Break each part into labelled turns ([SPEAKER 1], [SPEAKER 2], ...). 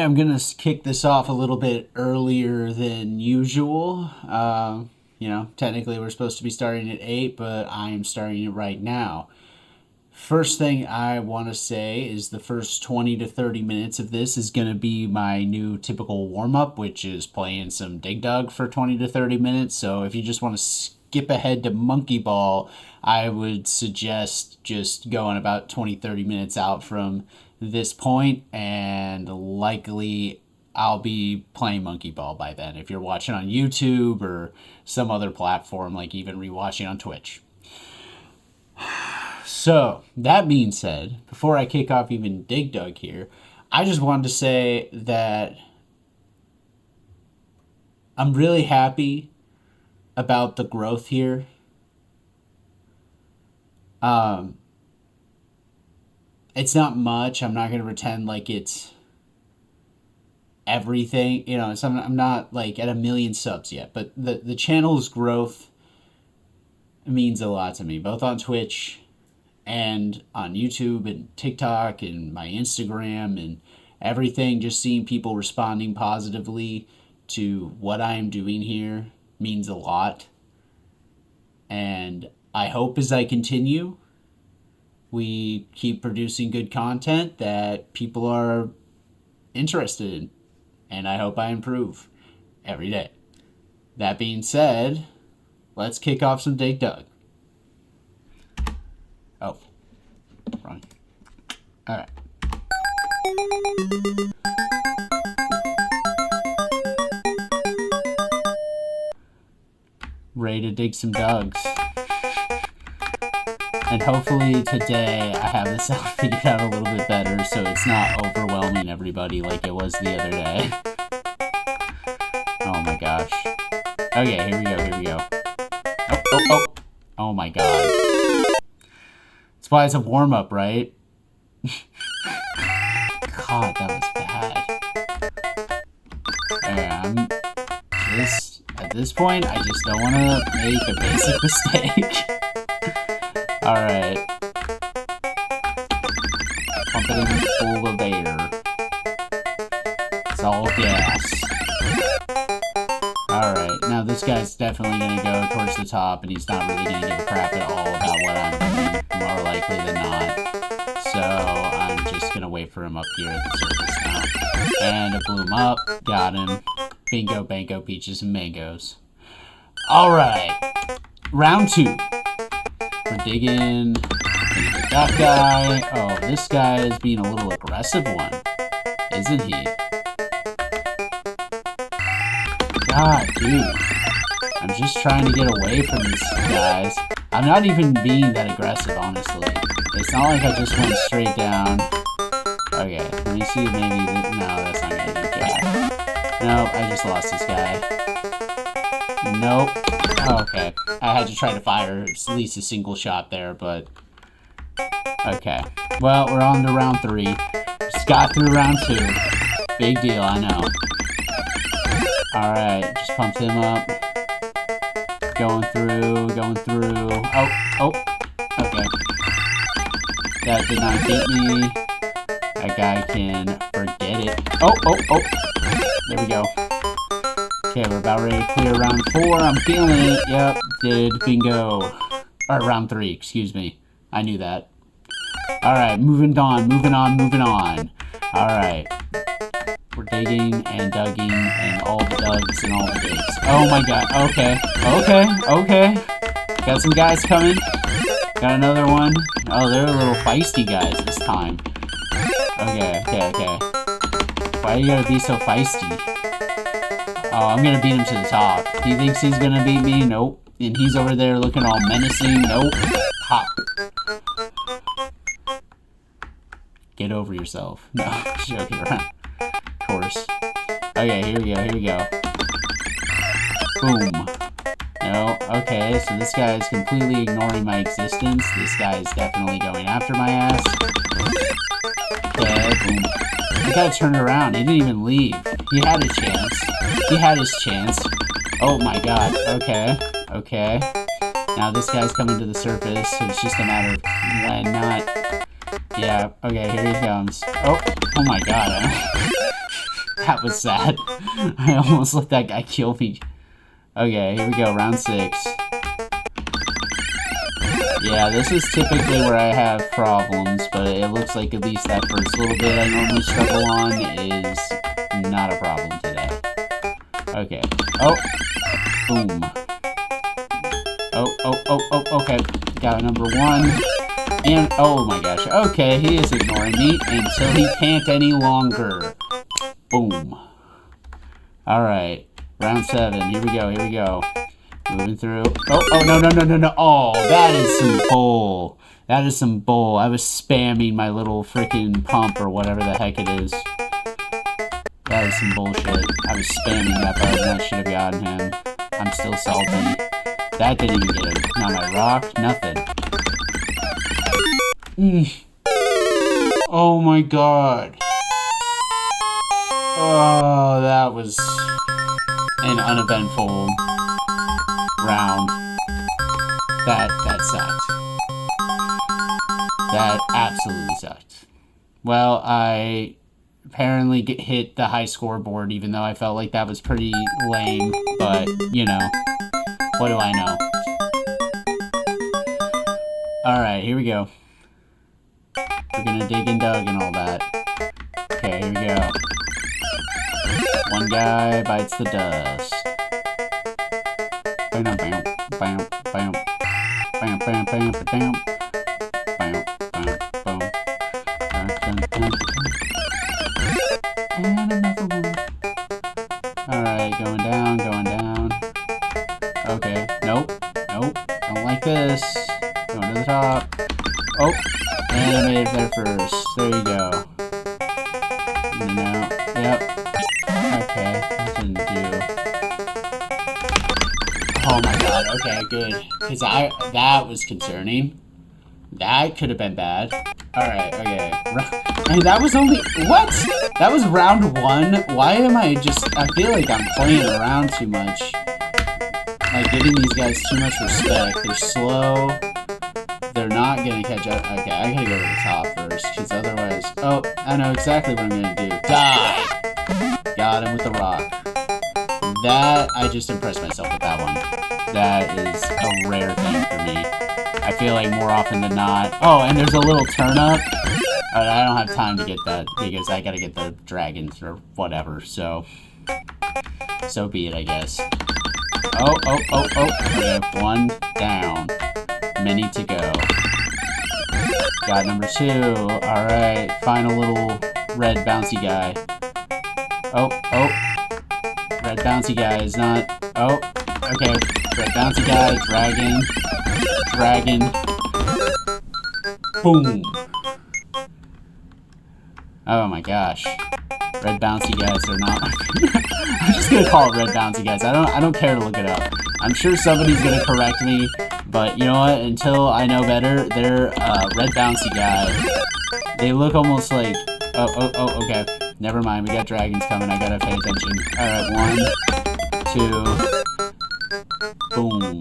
[SPEAKER 1] I'm gonna kick this off a little bit earlier than usual. Technically we're supposed to be starting at 8, but I am starting it right now. First thing I want to say is the first 20 to 30 minutes of this is going to be my new typical warm-up, which is playing some Dig Dug for 20 to 30 minutes. So if you just want to skip ahead to Monkey Ball, I would suggest just going about 20, 30 minutes out from this point, and likely I'll be playing Monkey Ball by then if you're watching on YouTube or some other platform, like even rewatching on Twitch. So, that being said, before I kick off even Dig Dug here, I just wanted to say that I'm really happy about the growth here. It's not much. I'm not going to pretend like it's everything. I'm not like at 1 million subs yet, but the channel's growth means a lot to me, both on Twitch and on YouTube and TikTok and my Instagram and everything. Just seeing people responding positively to what I am doing here means a lot. And I hope as I continue, we keep producing good content that people are interested in. And I hope I improve every day. That being said, let's kick off some Dig Dug. Oh, wrong. All right. Ready to dig some dugs. And hopefully today I have this out figured out a little bit better so it's not overwhelming everybody like it was the other day. Oh my gosh. Okay, here we go. Oh. Oh my god. That's why it's a warm-up, right? God, that was bad. Okay, at this point, I just don't want to make a basic mistake. Alright. Pump it in full of air. It's all gas. Alright, now this guy's definitely going to go towards the top, and he's not really going to give a crap at all about what I'm doing, more likely than not. So, I'm just going to wait for him up here at the surface now. And I blew him up, got him. Bingo, bango, peaches, and mangoes. Alright, round 2. We're digging that guy. Oh, this guy is being a little aggressive one, isn't he? God, dude. I'm just trying to get away from these guys. I'm not even being that aggressive, honestly. It's not like I just went straight down. Okay, let me see maybe... No, that's not gonna do jack. Nope, I just lost this guy. Nope. Oh, okay. I had to try to fire at least a single shot there, but... Okay. Well, we're on to round 3. Just got through round 2. Big deal, I know. Alright, just pumped him up. Going through. Oh. Okay. That did not get me. That guy can forget it. Oh. There we go. Okay, we're about ready to clear round 4. I'm feeling it. Yep, did. Bingo. Or round 3, excuse me. I knew that. Alright, moving on. Alright. We're digging and dugging and all the dugs and all the digs. Oh my god. Okay. Got some guys coming. Got another one. Oh, they're a little feisty guys this time. Okay. Why you gotta be so feisty? Oh, I'm gonna beat him to the top. He thinks he's gonna beat me? Nope. And he's over there looking all menacing? Nope. Hop. Get over yourself. No, joking around. Of course. Okay, here we go. Boom. No, okay, so this guy is completely ignoring my existence. This guy is definitely going after my ass. Okay, boom. The guy turned around. He didn't even leave. He had his chance. Oh my god. Okay. Now this guy's coming to the surface, so it's just a matter of when, not... Yeah, okay, here he comes. Oh my god. That was sad. I almost let that guy kill me. Okay, here we go, round 6. Yeah, this is typically where I have problems, but it looks like at least that first little bit I normally struggle on is not a problem today. Okay. Oh! Boom. Okay. Got number 1. And, oh my gosh. Okay, he is ignoring me until he can't any longer. Boom. Alright. Round 7. Here we go. Moving through. Oh, no. Oh, that is some bull. That is some bull. I was spamming my little freaking pump or whatever the heck it is. That is some bullshit. I was spamming that button. That should have gotten him. I'm still salty. That didn't even get him. Not my rock. Nothing. Oh my god. Oh, that was an uneventful round. That sucked. That absolutely sucked. Well, I apparently hit the high scoreboard, even though I felt like that was pretty lame, but, you know, what do I know? Alright, here we go. We're gonna dig and dug and all that. Okay, here we go. One guy bites the dust. Bam, bam, bam, bam, bam, bam, bam, bam, bam, and another one. Alright, going down. Okay, nope, don't like this. Going to the top. Oh, and I made it there first. There you go. No, yep. Okay, that didn't do. Oh my god, okay, good. Because that was concerning. That could have been bad. Alright, okay. And that was only, what? That was round 1? Why am I I feel like I'm playing around too much. Like, giving these guys too much respect. They're slow. They're not gonna catch up. Okay, I gotta go to the top first, because otherwise... Oh, I know exactly what I'm gonna do. Die! Got him with the rock. That, I just impressed myself with that one. That is a rare thing for me. I feel like more often than not... Oh, and there's a little turn up. But I don't have time to get that, because I gotta get the dragons or whatever, so... So be it, I guess. Oh. Okay, 1 down. Many to go. Got number 2. Alright, final little red bouncy guy. Oh. Red bouncy guy is not... Oh, okay. Red bouncy guy, dragon. Boom. Oh my gosh. Red bouncy guys are not... I'm just gonna call it red bouncy guys. I don't care to look it up. I'm sure somebody's gonna correct me, but you know what? Until I know better, they're red bouncy guy. They look almost like... Oh, okay. Never mind, we got dragons coming. I gotta pay attention. Alright, 1, 2... Boom.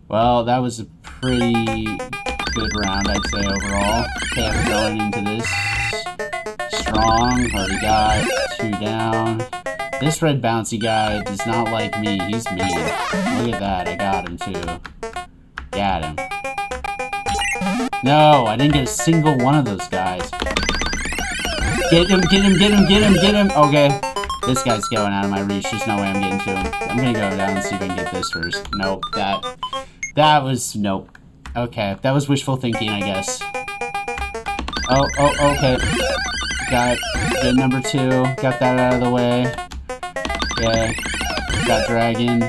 [SPEAKER 1] Well, that was a pretty good round, I'd say, overall. Okay, we're going into this. Strong. Already got 2 down. This red bouncy guy does not like me. He's mean. Look at that. I got him, too. Got him. No, I didn't get a single one of those guys. Get him. Okay. This guy's going out of my reach. There's no way I'm getting to him. I'm gonna go down and see if I can get this first. Nope. That was... Nope. Okay. That was wishful thinking, I guess. Oh, okay. Got number 2. Got that out of the way. Okay. Got dragon.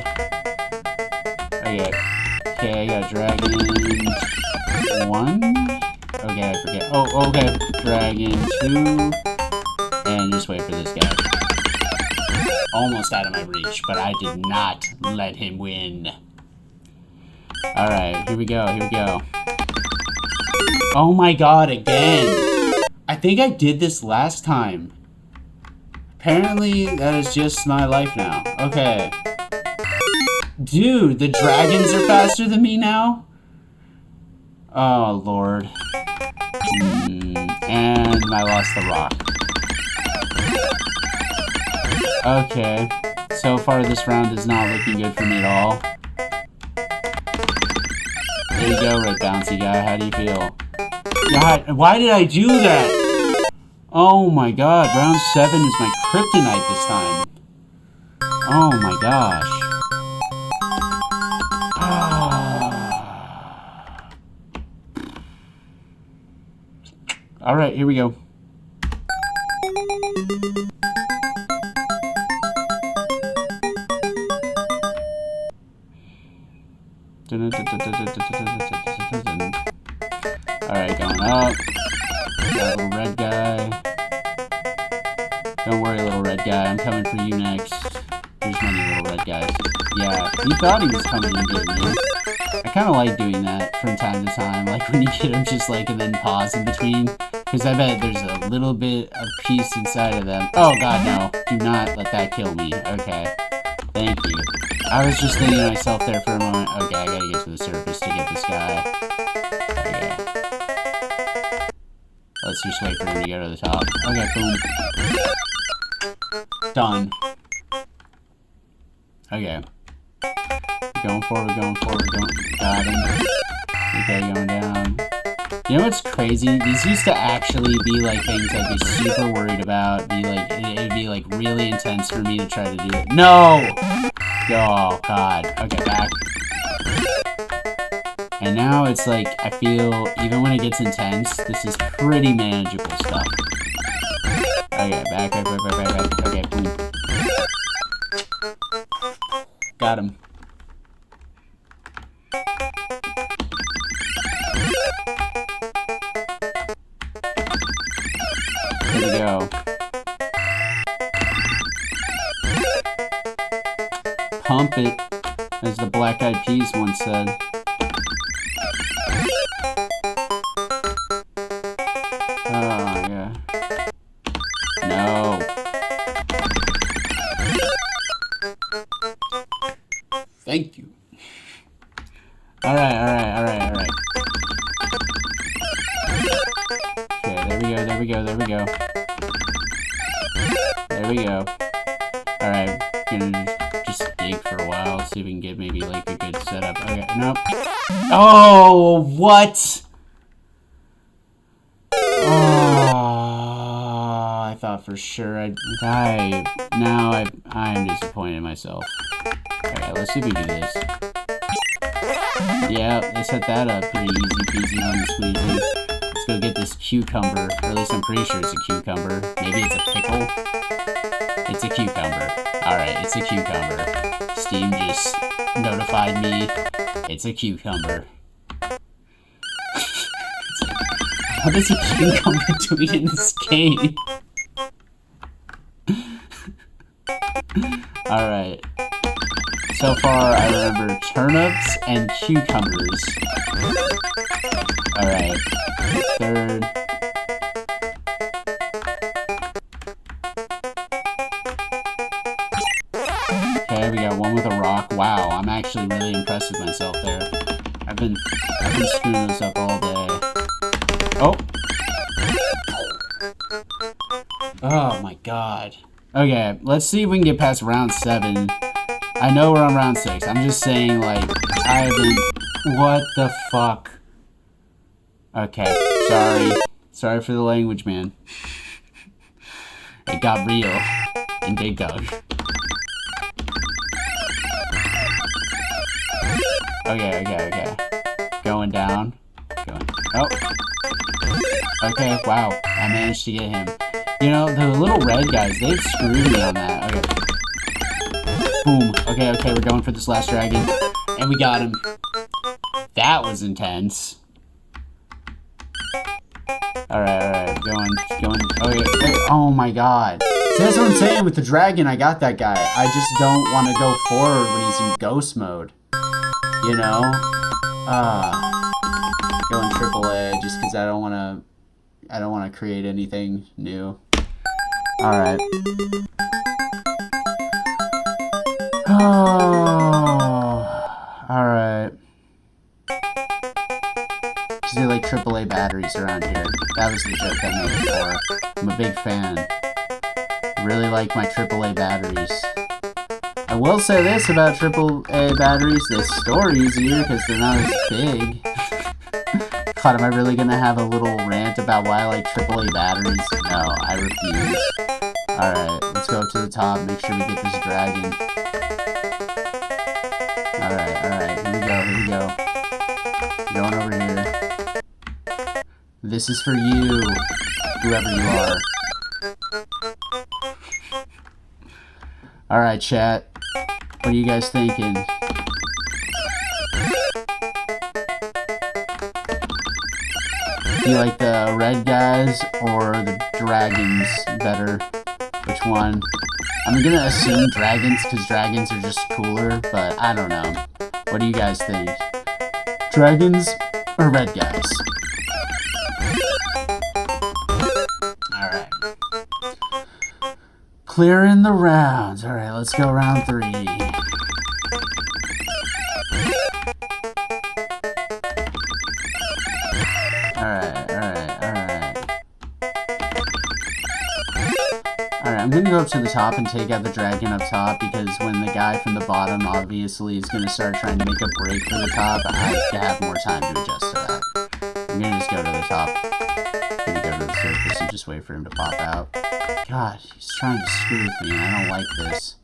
[SPEAKER 1] Okay, I got dragon 1. Okay, I forget. Oh, okay. Dragon 2. And just wait for this guy. Almost out of my reach, but I did not let him win. Alright, here we go. Oh my god, again! I think I did this last time. Apparently, that is just my life now. Okay. Dude, the dragons are faster than me now? Oh, Lord. And I lost the rock. Okay. So far, this round is not looking good for me at all. There you go, red bouncy guy. How do you feel? God, why did I do that? Oh my god, round 7 is my kryptonite this time. Oh my gosh. Alright, here we go. Alright, going up. Got a little red guy. Don't worry, little red guy. I'm coming for you next. There's many little red guys. Yeah, he thought he was coming and getting me. I kind of like doing that from time to time. Like when you get him just like and then pause in between. Because I bet there's a little bit of peace inside of them. Oh god, no. Do not let that kill me. Okay. Thank you. I was just thinking to myself there for a moment. Okay, I gotta get to the surface to get this guy. Okay. Let's just wait for him to go to the top. Okay, boom. Done. Okay. Going forward, going. Got him. Okay, going down. You know what's crazy? These used to actually be like things I'd be super worried about. It'd be like really intense for me to try to do it. No! Oh, God. Okay, back. And now it's like, I feel, even when it gets intense, this is pretty manageable stuff. Okay, back. Okay, boom. Got him. Here we go. Pump it, as the Black Eyed Peas once said. Oh, yeah. No. Thank you. Alright. Okay, there we go. Alright, gonna just dig for a while, see if we can get maybe like a good setup. Okay, nope. Oh, what? Oh, I thought for sure I'd die. Now I'm disappointed in myself. Okay, let's see if we can do this. Yeah, they set that up pretty easy peasy on the squeezy. Let's go get this cucumber, or at least I'm pretty sure it's a cucumber. Maybe it's a pickle? It's a cucumber. Alright, it's a cucumber. Steam just notified me. It's a cucumber. What is a cucumber doing in this game? Alright. So far, I remember turnips and cucumbers. Alright. Third. Okay, we got one with a rock. Wow, I'm actually really impressed with myself there. I've been screwing this up all day. Oh! Oh my god. Okay, let's see if we can get past round 7. I know we're on round 6. I'm just saying, like, I've been... What the fuck? Okay, sorry. Sorry for the language, man. It got real. In Big Dog. Okay. Going down. Oh. Okay, wow. I managed to get him. You know, the little red guys, they've screwed me on that. Okay. Boom. Okay, we're going for this last dragon. And we got him. That was intense. Alright, going. Okay. Oh my god. See, that's what I'm saying with the dragon, I got that guy. I just don't want to go forward when he's in ghost mode. You know? Going AAA just because I don't want to create anything new. Alright. Oh, alright. Just do like AAA AAA batteries around here. That was the joke I made before. I'm a big fan. Really like my AAA batteries. I will say this about AAA batteries, they store easier because they're not as big. God, am I really gonna have a little rant about why I like AAA batteries? No, I refuse. Alright, let's go up to the top, make sure we get this dragon. Alright, here we go. Going over here. This is for you, whoever you are. Alright, chat. What are you guys thinking? Do you like the red guys or the dragons better? Which one? I'm gonna assume dragons because dragons are just cooler, but I don't know. What do you guys think? Dragons or red guys? Alright. Clearing the rounds. Alright, let's go round 3. Alright. I'm gonna go up to the top and take out the dragon up top because when the guy from the bottom obviously is gonna start trying to make a break for the top, I have to have more time to adjust to that. I'm gonna just go to the top. I'm gonna go to the surface and just wait for him to pop out. God, he's trying to screw with me and I don't like this.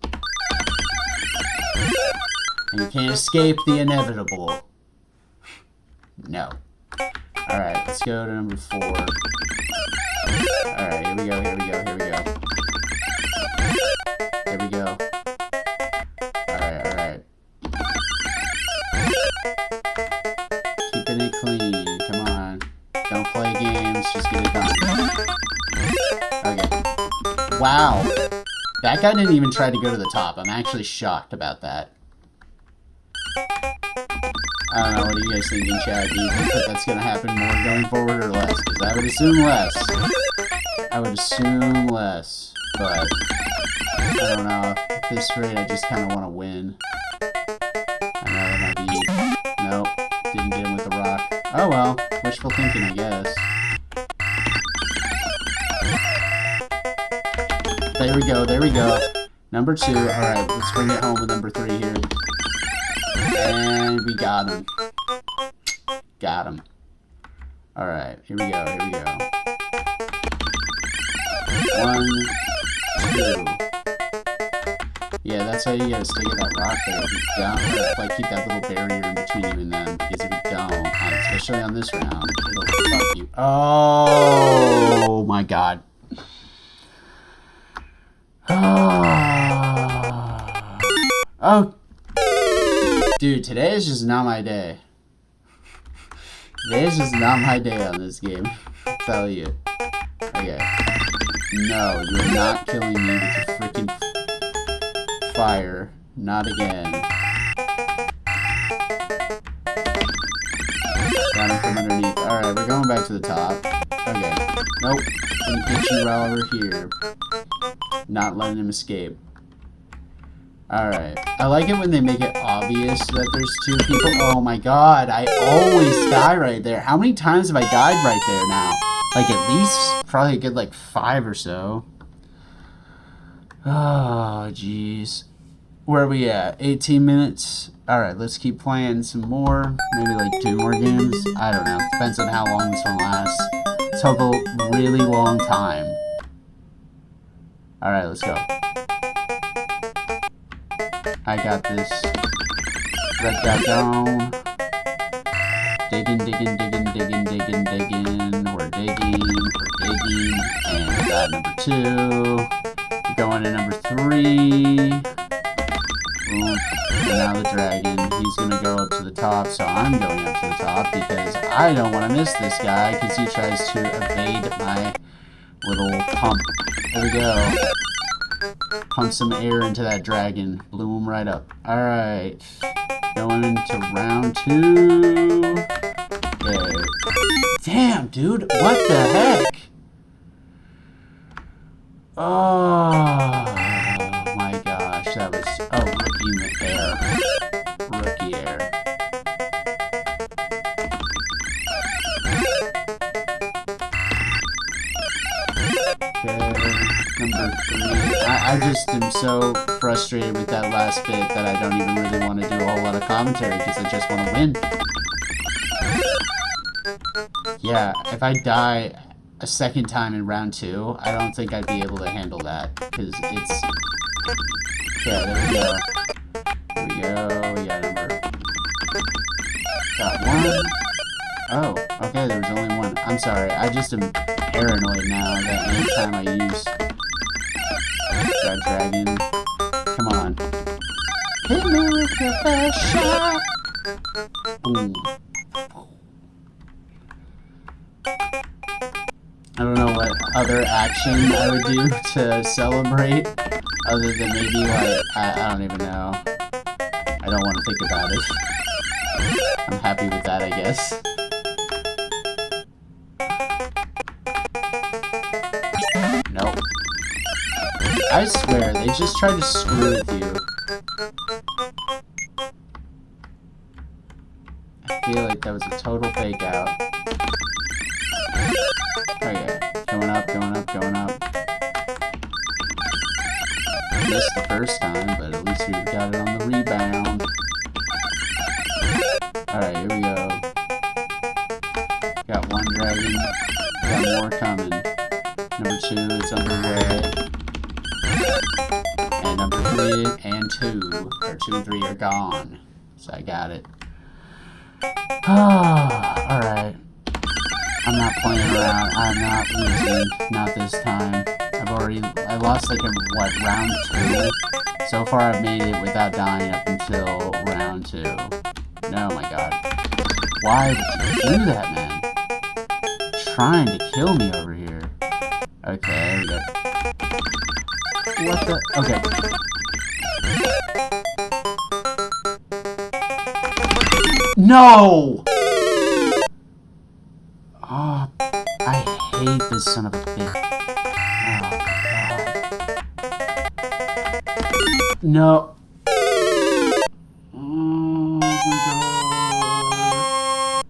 [SPEAKER 1] And you can't escape the inevitable. No. Alright, let's go to number 4. Alright, here we go. Alright. Keeping it clean. Come on. Don't play games, just get it done. Okay. Wow. That guy didn't even try to go to the top. I'm actually shocked about that. I don't know, what do you guys think in chat? Do you think that that's going to happen more going forward or less? Because I would assume less. But I don't know. At this rate, I just kind of want to win. I know that might be... Nope. Didn't get him with the rock. Oh well. Wishful thinking, I guess. There we go. Number 2. Alright, let's bring it home with number 3 here. And we got him. Alright, here we go. 1, 2. Yeah, that's how you gotta stay at that rock there. If you don't, like, keep that little barrier in between you and them. Because if you don't, especially on this round, it'll fuck you. Oh my god. Oh. Dude, today is just not my day. Today is just not my day on this game. I'll tell you. Okay. No, you're not killing me with your freaking fire. Not again. Got him from underneath. Alright, we're going back to the top. Okay. Nope. Gonna get you right over here. Not letting him escape. Alright. I like it when they make it obvious that there's 2 people. Oh my god, I always die right there. How many times have I died right there now? Like at least probably a good like 5 or so. Oh, jeez. Where are we at? 18 minutes? Alright, let's keep playing some more. Maybe like 2 more games. I don't know. Depends on how long this one lasts. Let's hope a really long time. Alright, let's go. I got this. Red guy down. Digging. We're digging. And we got number 2. We're going to number 3. Boom. And now the dragon. He's going to go up to the top, so I'm going up to the top because I don't want to miss this guy because he tries to evade my little pump. There we go. Pump some air into that dragon. Blew him right up. Alright. Going into round 2. Okay. Damn, dude. What the heck? Oh my gosh. That was... Oh, rookie air. Rookie air. I just am so frustrated with that last bit that I don't even really want to do a whole lot of commentary because I just want to win. Yeah, if I die a second time in round 2, I don't think I'd be able to handle that because it's... Yeah, there we go. There we go. We got number... Got 1. Oh, okay, there was only 1. I'm sorry, I just am paranoid now that anytime I use that dragon... Come on. Hit me with your first shot! Boom. I don't know what other action I would do to celebrate, other than maybe, like, I don't even know. I don't want to think about it. I'm happy with that, I guess. Nope. I swear, they just tried to screw with you. I feel like that was a total fake out. Okay, going up, going up, going up. Missed the first time, but at least we got it on the rebound. Alright, here we go. Got 1 dragon. Got more coming. Number 2 is underway. And number 3 and 2, or 2 and 3 are gone. So I got it. Alright. I'm not playing around. I'm not losing. Not this time. I lost like in, what, round 2? So far I've made it without dying up until round 2. No, my god. Why would you do that, man? Trying to kill me over here. Okay, there we go. What the? Okay. No! Oh, I hate this son of a bitch. Oh, God. No. Oh, my God.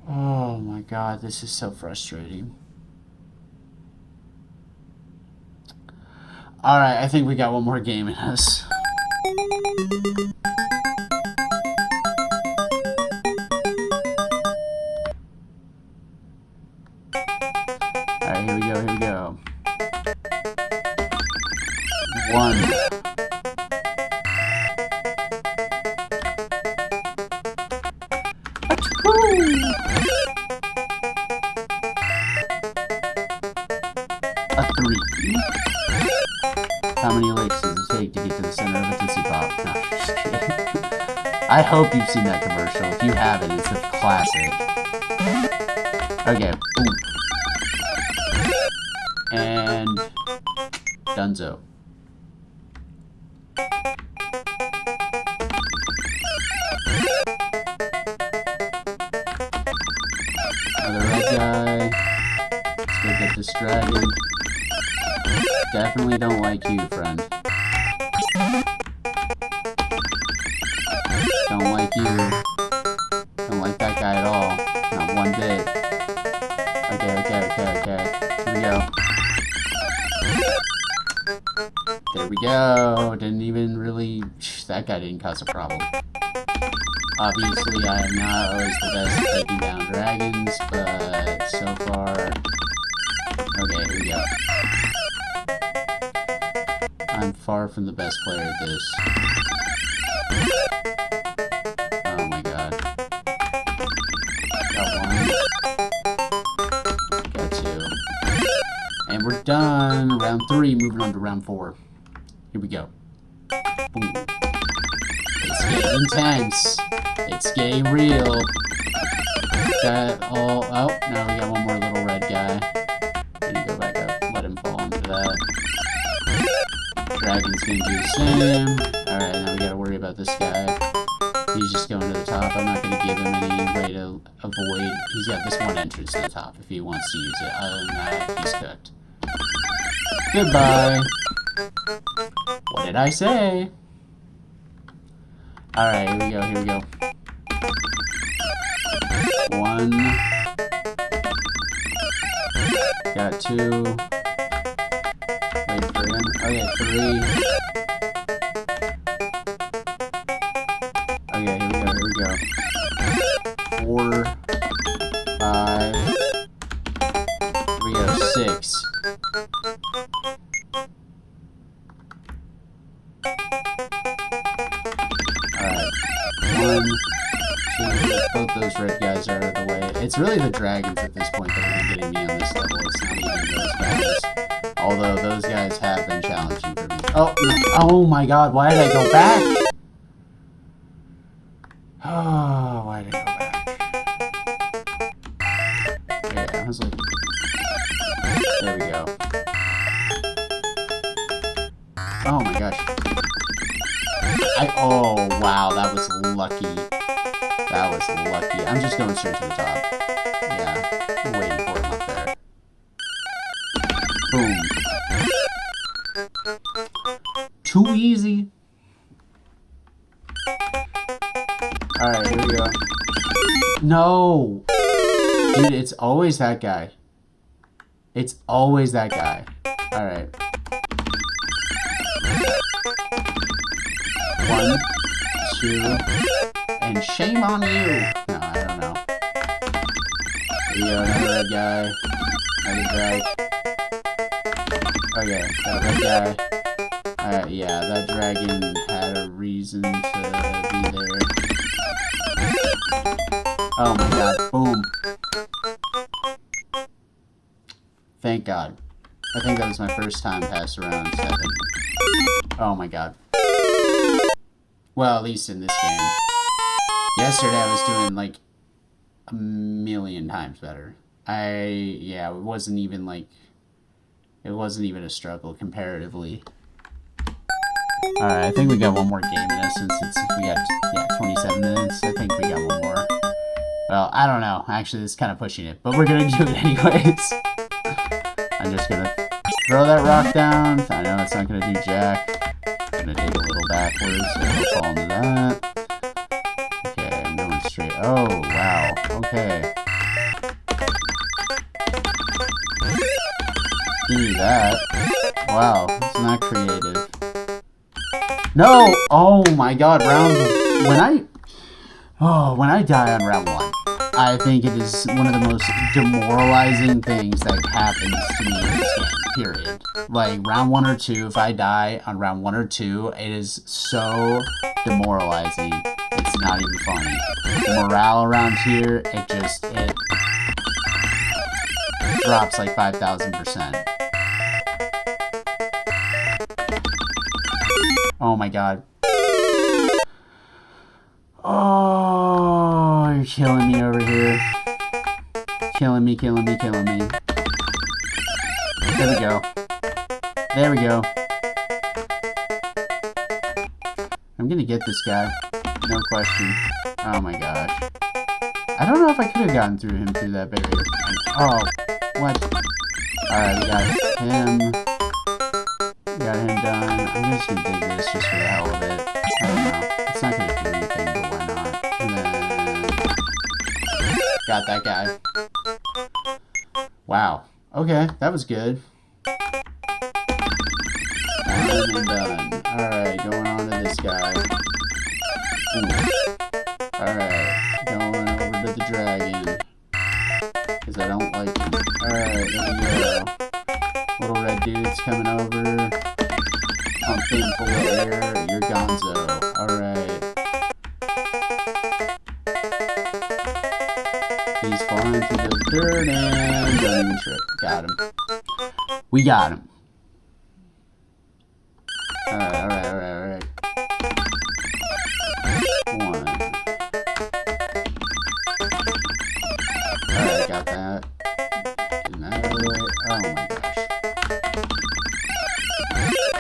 [SPEAKER 1] Oh, my God. This is so frustrating. Alright, I think we got one more game in us. Alright, here we go, here we go. 1. A 3. How many licks does it take to get to the center of a Tootsie Pop? No, just kidding. I hope you've seen that commercial. If you haven't, it's a classic. Okay, boom. And Dunzo. Another red guy. Let's go get this dragon. Definitely don't like you, friend. Don't like you. Don't like that guy at all. Not one bit. Okay. Here we go. There we go. Didn't even really... That guy didn't cause a problem. Obviously, I am not always the best at taking down dragons, but so far... Okay, here we go. I'm far from the best player at this. Oh my god. Got 1. Got 2. And we're done. Round 3, moving on to round 4. Here we go. Boom. It's getting intense. It's getting real. Got all... Oh, no, we got one more little red guy. Let me go back up. Let him fall into that. Dragon's gonna do the same. Alright, now we gotta worry about this guy. He's just going to the top. I'm not gonna give him any way to avoid... He's got this one entrance to the top if he wants to use it. Other than that, he's cooked. Goodbye. What did I say? Alright, here we go, here we go. 1. Got 2. Okay, 3. Okay, here we go. 4, 5. Here we go, 6. Alright. 1, 2. Both those red guys are out of the way. It's really the dragons at this point that have been getting me on this level. It's not even those guys. Although those guys have been challenging for me. Oh, no. Oh my god, why did I go back? Oh, why did I go back? Yeah, I was like... There we go. Oh my gosh. Oh, wow, that was lucky. That was lucky. I'm just going straight to the top. Yeah, I'm waiting for him up there. Boom. Too easy. Alright, here we go. No! Dude, it's always that guy. It's always that guy. Alright. 1, 2, and shame on you! No, I don't know. Here we go, another red guy. Another drag. Okay, got a red guy. Yeah, that dragon had a reason to be there. Oh my god, boom. Thank god. I think that was my first time past around 7. Oh my god. Well, at least in this game. Yesterday I was doing like a million times better. Yeah, it wasn't even a struggle comparatively. Alright, I think we got one more game in us since we got 27 minutes. I think we got one more. Well, I don't know. Actually, it's kind of pushing it, but we're gonna do it anyways. I'm just gonna throw that rock down. I know it's not gonna do jack. I'm gonna dig a little backwards, so we'll fall into that. Okay, I'm going straight. Oh, wow. Okay. Give me that. Wow, it's not creative. No! Oh my god, when I die on round 1, I think it is one of the most demoralizing things that happens to me in this game, period. Like, round 1 or 2, if I die on round 1 or 2, it is so demoralizing. It's not even funny. The morale around here, it drops like 5,000%. Oh my god. Oh, you're killing me over here. Killing me. There we go. There we go. I'm gonna get this guy. No question. Oh my gosh. I don't know if I could have gotten through him through that barrier. Oh, what? Alright, we got him. Got him done. I'm just gonna dig this just for the hell of it. I don't know. It's not gonna do anything, but why not? And then... Got that guy. Wow. Okay, that was good. Done and done. Alright, going on to this guy. Alright, going over to the dragon. Because I don't like him. Alright, there we go. Little red dude's coming over. Pumping full of air. You're gonzo. Alright. He's flying through the dirt and don't even trip. Got him. We got him. Alright. 1. Alright, got that. Getting that out of the way. Oh my gosh.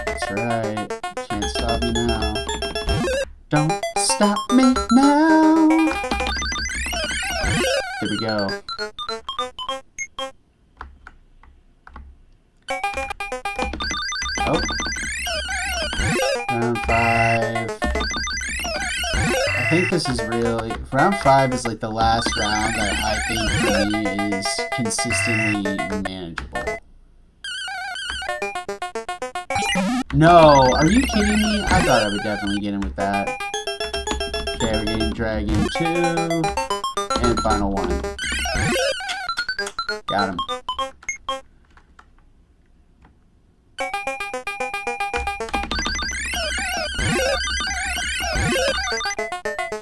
[SPEAKER 1] That's right. Can't stop me now. Don't stop me now. Here we go. Oh. Round 5. I think this is really... Round 5 is like the last round that I think for me is consistently manageable. No, are you kidding me? I thought I would definitely get him with that. Okay, we're getting Dragon 2. And final one. Got him.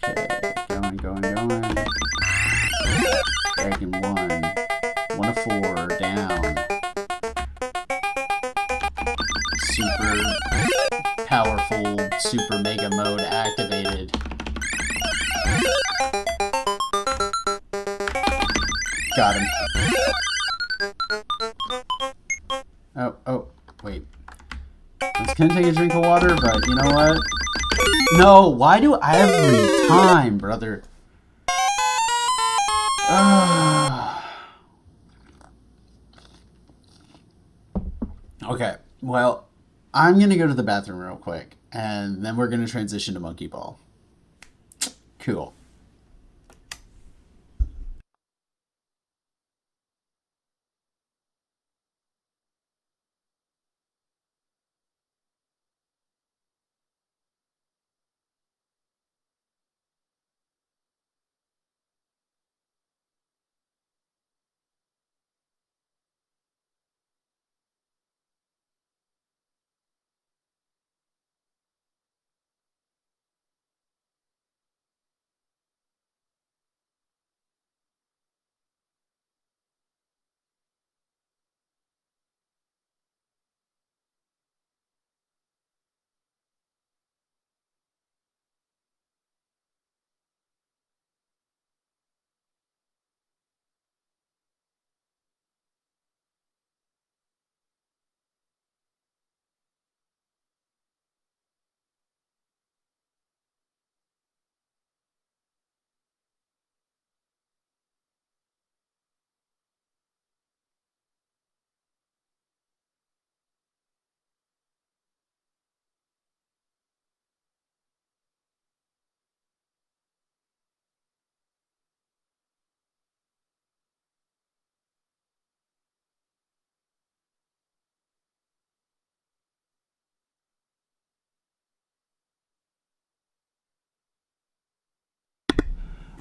[SPEAKER 1] Okay, going. Dragon 1. 1 of 4, down. Super powerful, super mega mode activated. Got him. Oh, wait. I was gonna take a drink of water, but you know what? No, why do every time, brother? Okay, well, I'm gonna go to the bathroom real quick, and then we're gonna transition to Monkey Ball. Cool.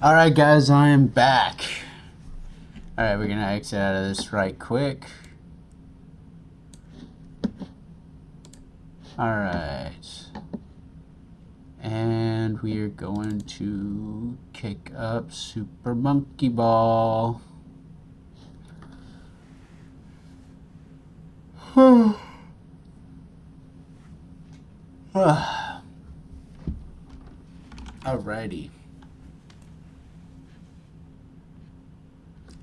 [SPEAKER 1] Alright, guys, I am back. Alright, we're gonna exit out of this right quick. Alright. And we are going to kick up Super Monkey Ball. Alrighty.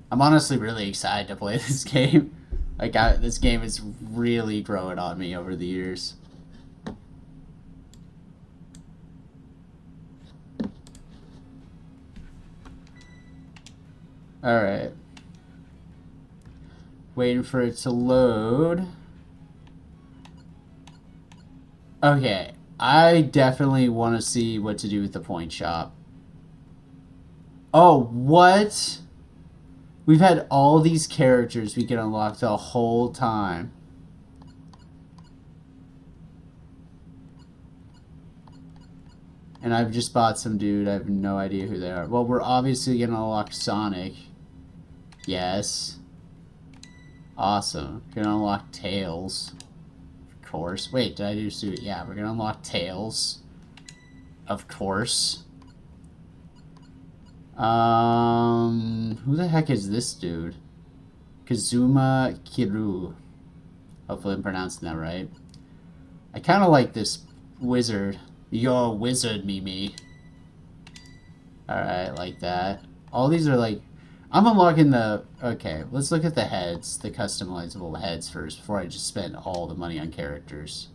[SPEAKER 1] I'm honestly really excited to play this game. Like, this game is really growing on me over the years. Alright. Waiting for it to load. Okay. I definitely want to see what to do with the point shop. Oh, what? We've had all these characters we can unlock the whole time. And I've just bought some dude. I have no idea who they are. Well, we're obviously going to unlock Sonic. Yes. Awesome. We're going to unlock Tails. Of course. Wait, did I do suit? Yeah, we're going to unlock Tails. Of course. Who the heck is this dude? Kazuma Kiru. Hopefully I'm pronouncing that right. I kind of like this wizard. Yo, wizard Mimi. Alright, like that. All these are like... I'm unlocking the... Okay, let's look at the heads. The customizable heads first before I just spend all the money on characters.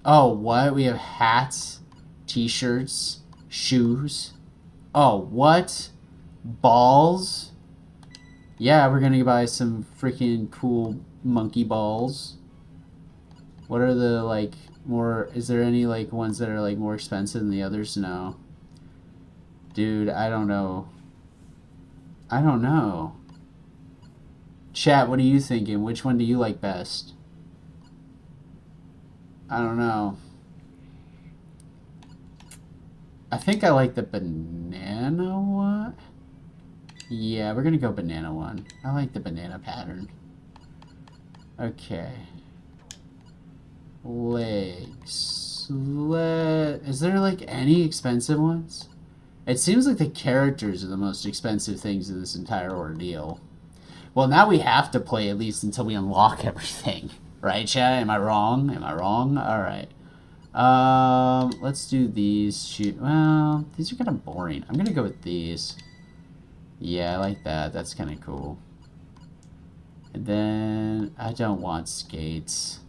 [SPEAKER 1] Oh, what? We have hats, t-shirts, shoes. Oh, what? Balls? Yeah, we're gonna buy some freaking cool monkey balls. What are the, like, more... Is there any, like, ones that are, like, more expensive than the others? No. Dude, I don't know. I don't know. Chat, what are you thinking? Which one do you like best? I don't know. I think I like the banana one. Yeah, we're gonna go banana one. I like the banana pattern. Okay. Legs. Is there like any expensive ones? It seems like the characters are the most expensive things in this entire ordeal. Well, now we have to play at least until we unlock everything. Right, chat? Am I wrong? Am I wrong? Alright. Let's do these. Shoot. Well, these are kind of boring. I'm gonna go with these. Yeah, I like that. That's kind of cool. And then I don't want skates.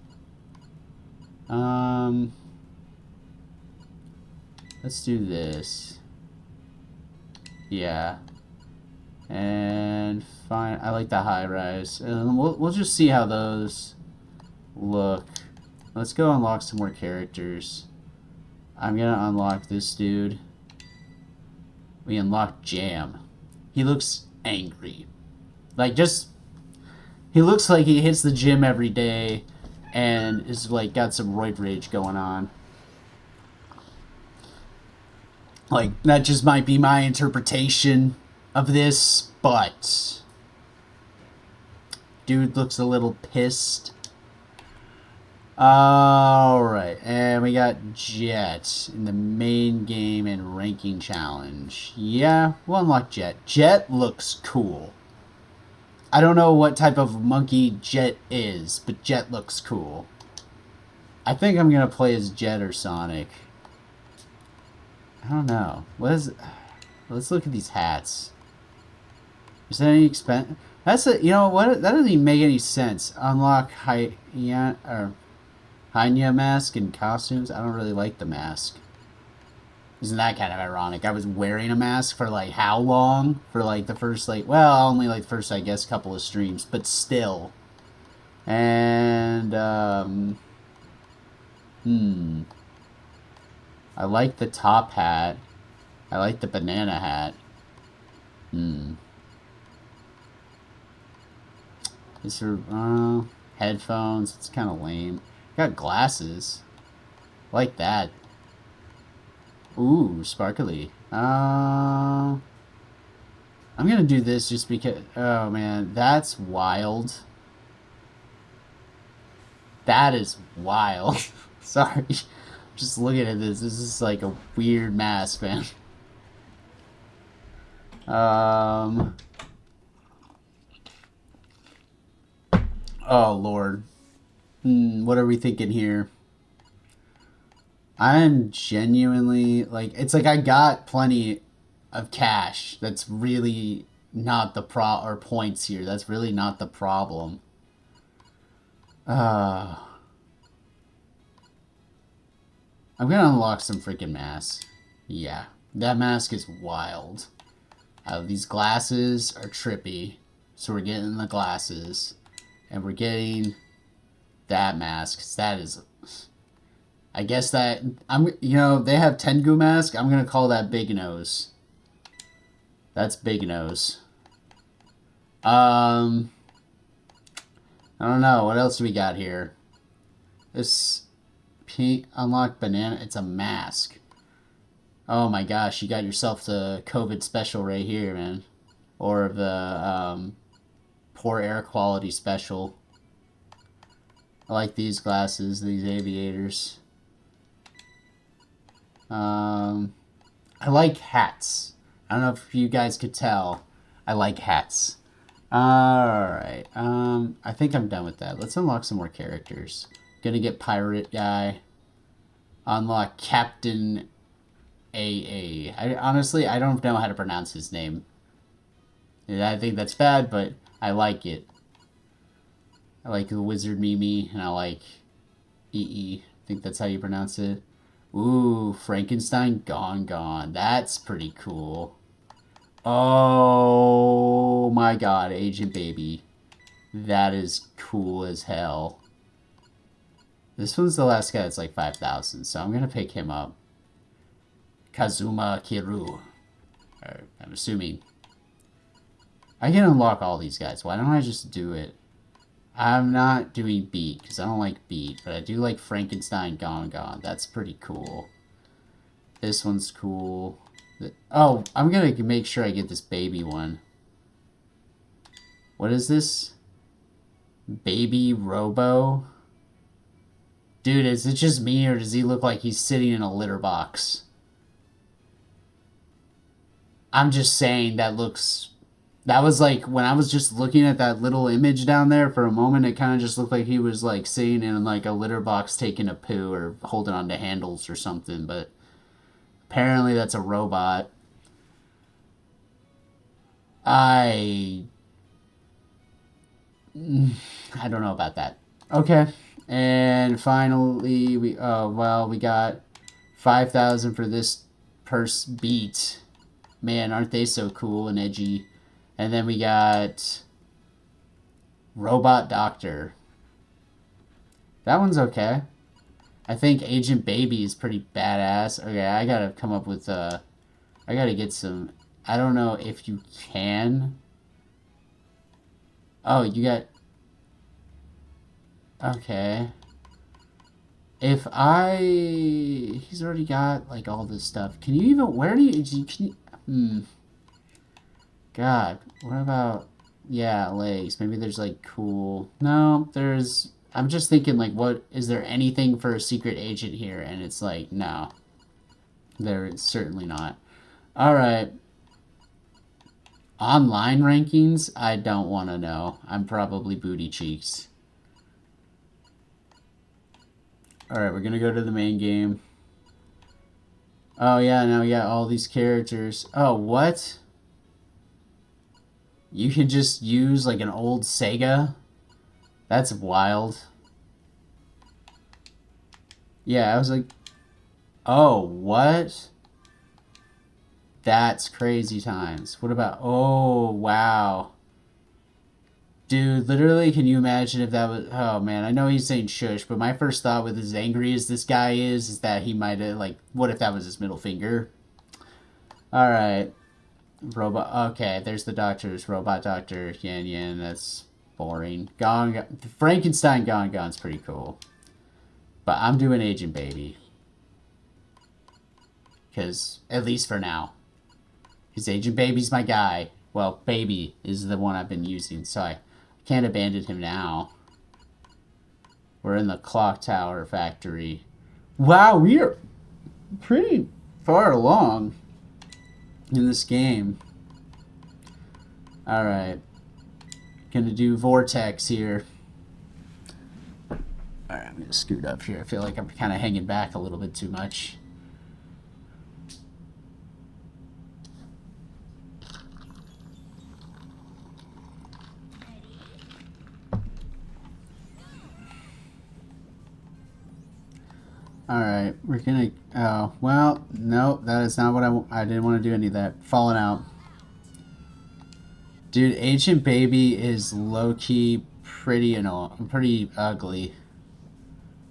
[SPEAKER 1] Let's do this. Yeah. And fine. I like the high rise. And we'll just see how those look. Let's go unlock some more characters. I'm gonna unlock this dude. We unlocked Jam. He looks angry. Like, just... He looks like he hits the gym every day and is, like, got some roid rage going on. Like, that just might be my interpretation of this, but... Dude looks a little pissed. Alright, and we got Jet in the main game and ranking challenge. Yeah, we'll unlock Jet. Jet looks cool. I don't know what type of monkey Jet is, but Jet looks cool. I think I'm gonna play as Jet or Sonic. I don't know. What is it? Let's look at these hats. Is that any expense? That's a, you know what? That doesn't even make any sense. Unlock Hanya mask and costumes. I don't really like the mask. Isn't that kind of ironic? I was wearing a mask for like how long? For like the first like, well, only like the first, I guess, couple of streams, but still. And I like the top hat. I like the banana hat. Is there headphones? It's kind of lame. Got glasses. Like that. Ooh, sparkly. I'm gonna do this just because... Oh, man. That's wild. That is wild. Sorry. Just looking at this. This is like a weird mask, man. Oh, Lord. What are we thinking here? I'm genuinely, like, it's like I got plenty of cash. That's really not the or points here. That's really not the problem. I'm gonna unlock some freaking masks. Yeah, that mask is wild. These glasses are trippy. So we're getting the glasses. And we're getting that mask. That is... I guess that... you know, they have Tengu mask. I'm gonna call that Big Nose. That's Big Nose. I don't know. What else do we got here? This... Pink unlock banana. It's a mask. Oh my gosh, you got yourself the COVID special right here, man. Or the poor air quality special. I like these glasses, these aviators. I like hats. I don't know if you guys could tell. I like hats. Alright. I think I'm done with that. Let's unlock some more characters. Gonna get Pirate Guy. Unlock Captain AA. Honestly, I don't know how to pronounce his name. I think that's bad, but I like it. I like the Wizard Mimi, and I like EE. I think that's how you pronounce it. Ooh, Frankenstein Gone. That's pretty cool. Oh my god, Agent Baby. That is cool as hell. This one's the last guy that's like 5,000, so I'm gonna pick him up. Kazuma Kiru. I'm assuming. I can unlock all these guys. Why don't I just do it? I'm not doing Beat, because I don't like Beat, but I do like Frankenstein Gone Gone. That's pretty cool. This one's cool. Oh, I'm gonna make sure I get this baby one. What is this? Baby Robo? Dude, is it just me, or does he look like he's sitting in a litter box? I'm just saying that looks... That was like, when I was just looking at that little image down there for a moment, it kind of just looked like he was like sitting in like a litter box taking a poo or holding on to handles or something, but apparently that's a robot. I don't know about that. Okay. And finally, we got 5,000 for this purse beat. Man, aren't they so cool and edgy? And then we got Robot Doctor. That one's okay. I think Agent Baby is pretty badass. Okay, I gotta come up with I gotta get some... I don't know if you can. Oh, you got... Okay. If I... He's already got, like, all this stuff. Can you even... Where do you... Can you... God. What about... Yeah, legs. Maybe there's, like, cool... No, there's... I'm just thinking, like, what... Is there anything for a secret agent here? And it's like, no. There is certainly not. Alright. Online rankings? I don't want to know. I'm probably booty cheeks. Alright, we're gonna go to the main game. Oh, yeah, now we got all these characters. Oh, what? You can just use, like, an old Sega? That's wild. Yeah, I was like... Oh, what? That's crazy times. What about... Oh, wow. Dude, literally, can you imagine if that was... Oh, man, I know he's saying shush, but my first thought with as angry as this guy is that he might have, like... What if that was his middle finger? Alright. Robot... Okay, there's the doctors. Robot Doctor. Yan Yan, that's boring. Frankenstein Gone Gone's pretty cool. But I'm doing Agent Baby. Because, at least for now. Because Agent Baby's my guy. Well, Baby is the one I've been using, so I can't abandon him now. We're in the clock tower factory. Wow, we are pretty far along in this game. Alright. Gonna do Vortex here. Alright, I'm gonna scoot up here. I feel like I'm kind of hanging back a little bit too much. Alright, we're gonna... Oh, well, no, that is not what I didn't want to do any of that. Falling out. Dude, Agent Baby is low-key pretty annoying, pretty ugly.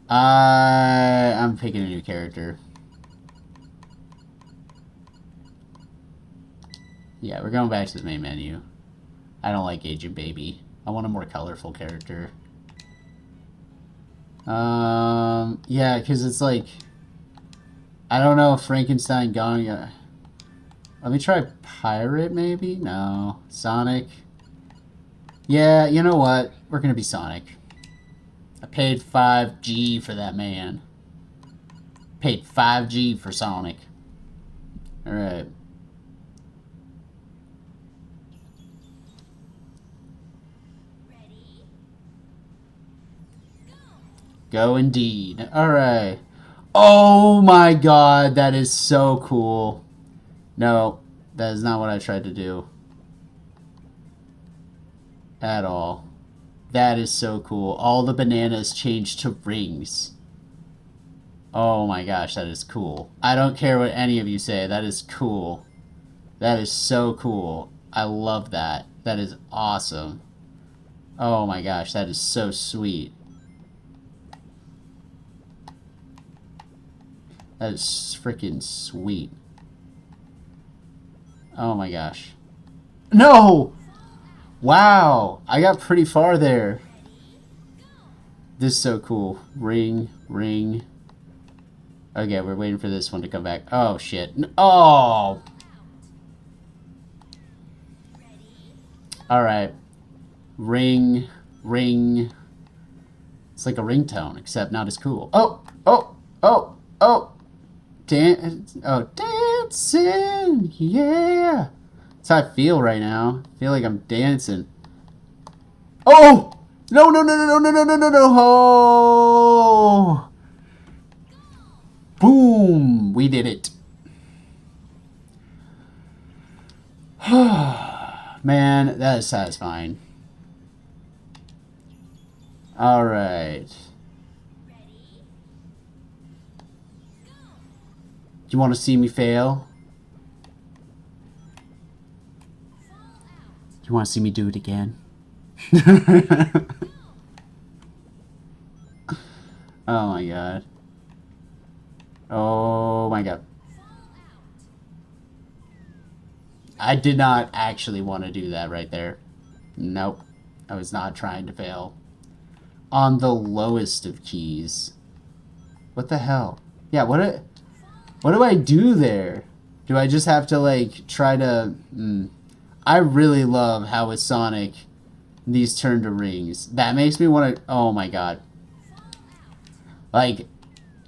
[SPEAKER 1] I'm picking a new character. Yeah, we're going back to the main menu. I don't like Agent Baby. I want a more colorful character. Yeah, because it's like... I don't know if Frankenstein Gone... Let me try Pirate, maybe? No. Sonic. Yeah, you know what? We're gonna be Sonic. I paid 5G for that man. Paid 5G for Sonic. Alright. Go indeed. Alright. Oh my god, that is so cool. No, that is not what I tried to do. At all. That is so cool. All the bananas change to rings. Oh my gosh, that is cool. I don't care what any of you say. That is cool. That is so cool. I love that. That is awesome. Oh my gosh, that is so sweet. That is freaking sweet. Oh my gosh. No! Wow! I got pretty far there. This is so cool. Ring, ring. Okay, we're waiting for this one to come back. Oh, shit. Oh! Alright. Ring, ring. It's like a ringtone, except not as cool. Oh! Oh! Oh! Oh! Dancing! Yeah! That's how I feel right now. I feel like I'm dancing. Oh! No, no, no, no, no, no, no, no, no, oh! Boom! We did it. Man, that is satisfying. Alright. Do you want to see me fail? Do you want to see me do it again? Oh my god. Oh my god. I did not actually want to do that right there. Nope. I was not trying to fail. On the lowest of keys. What the hell? Yeah, what do I do there? Do I just have to, like, try to... I really love how with Sonic, these turn to rings. That makes me want to... Oh my god. Like,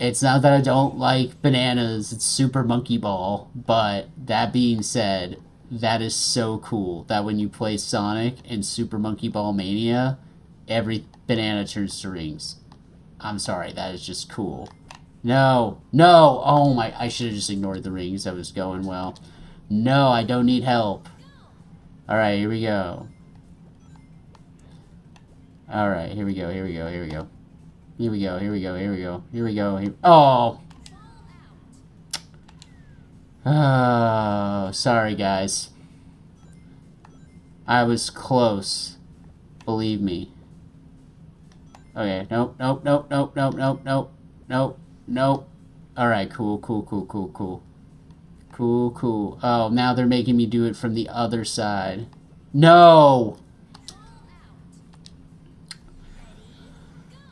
[SPEAKER 1] it's not that I don't like bananas. It's Super Monkey Ball. But that being said, that is so cool that when you play Sonic in Super Monkey Ball Mania, every banana turns to rings. I'm sorry, that is just cool. No, no, oh my, I should have just ignored the rings. That was going well. No, I don't need help. Alright, here we go. Alright, here we go, here we go, here we go. Here we go, here we go, here we go, here we go. Here, oh! Oh, sorry guys. I was close. Believe me. Okay, nope, nope, nope, nope, nope, nope, nope, nope, nope. Alright, cool, cool, cool, cool, cool. Cool, cool. Oh, now they're making me do it from the other side. No!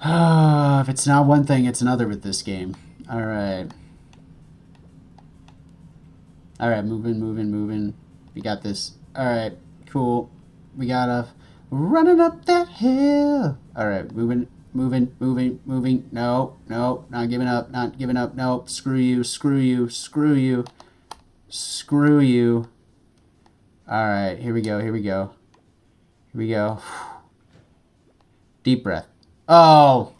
[SPEAKER 1] If it's not one thing, it's another with this game. Alright. Alright, moving, moving, moving. We got this. Alright, cool. We got running up that hill. Alright, moving, moving, moving, moving. No, no, not giving up, not giving up. No, screw you, screw you, screw you. Screw you. Alright, here we go, here we go. Here we go. Deep breath. Oh!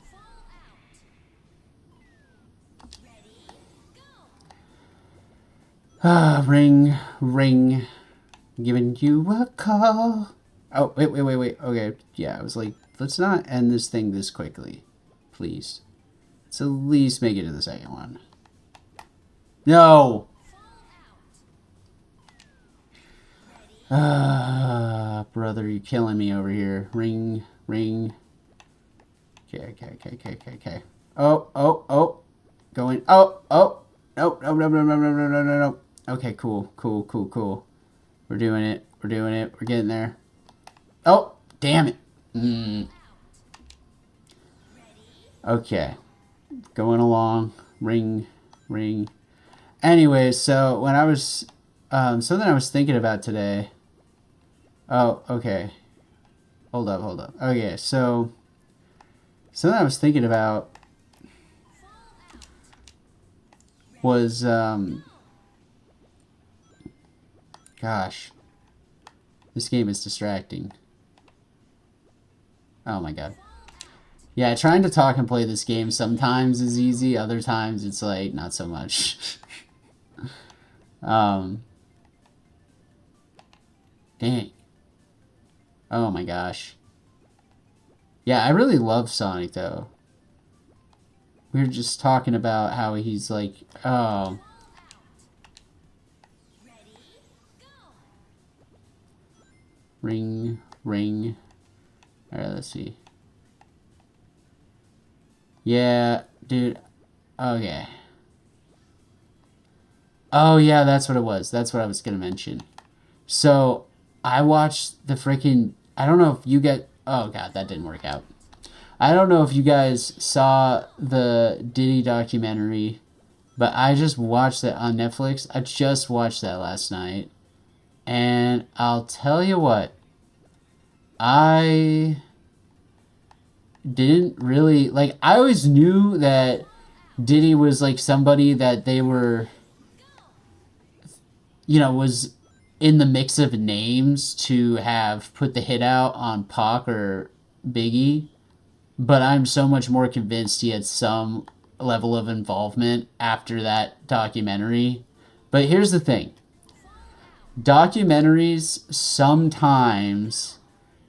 [SPEAKER 1] Ring, ring. Giving you a call. Oh, wait, wait, wait, wait. Okay, yeah, I was like, let's not end this thing this quickly. Please. Let's at least make it to the second one. No! Brother, you're killing me over here. Ring, ring. Okay, okay, okay, okay, okay, okay. Oh, oh, oh. Going. Oh, oh. Nope, nope, nope, nope, nope, nope, nope, nope, nope. Okay, cool, cool, cool, cool. We're doing it. We're doing it. We're getting there. Oh, damn it. Okay. Going along. Ring, ring. Anyway, so when I was... something I was thinking about today... Oh, okay. Hold up, hold up. Okay, so... Something I was thinking about... was, gosh. This game is distracting. Oh my god. Yeah, trying to talk and play this game sometimes is easy, other times it's like, not so much. Dang. Oh my gosh. Yeah, I really love Sonic though. We were just talking about how he's like, oh. Ring, ring. Alright, let's see. Yeah, dude. Okay. Oh, yeah, that's what it was. That's what I was going to mention. So, I watched the freaking... I don't know if you get... Oh, God, that didn't work out. I don't know if you guys saw the Diddy documentary, but I just watched that on Netflix. I just watched that last night. And I'll tell you what, I didn't really like. I always knew that Diddy was like somebody that they were, was in the mix of names to have put the hit out on Pac or Biggie. But I'm so much more convinced he had some level of involvement after that documentary. But here's the thing, documentaries sometimes,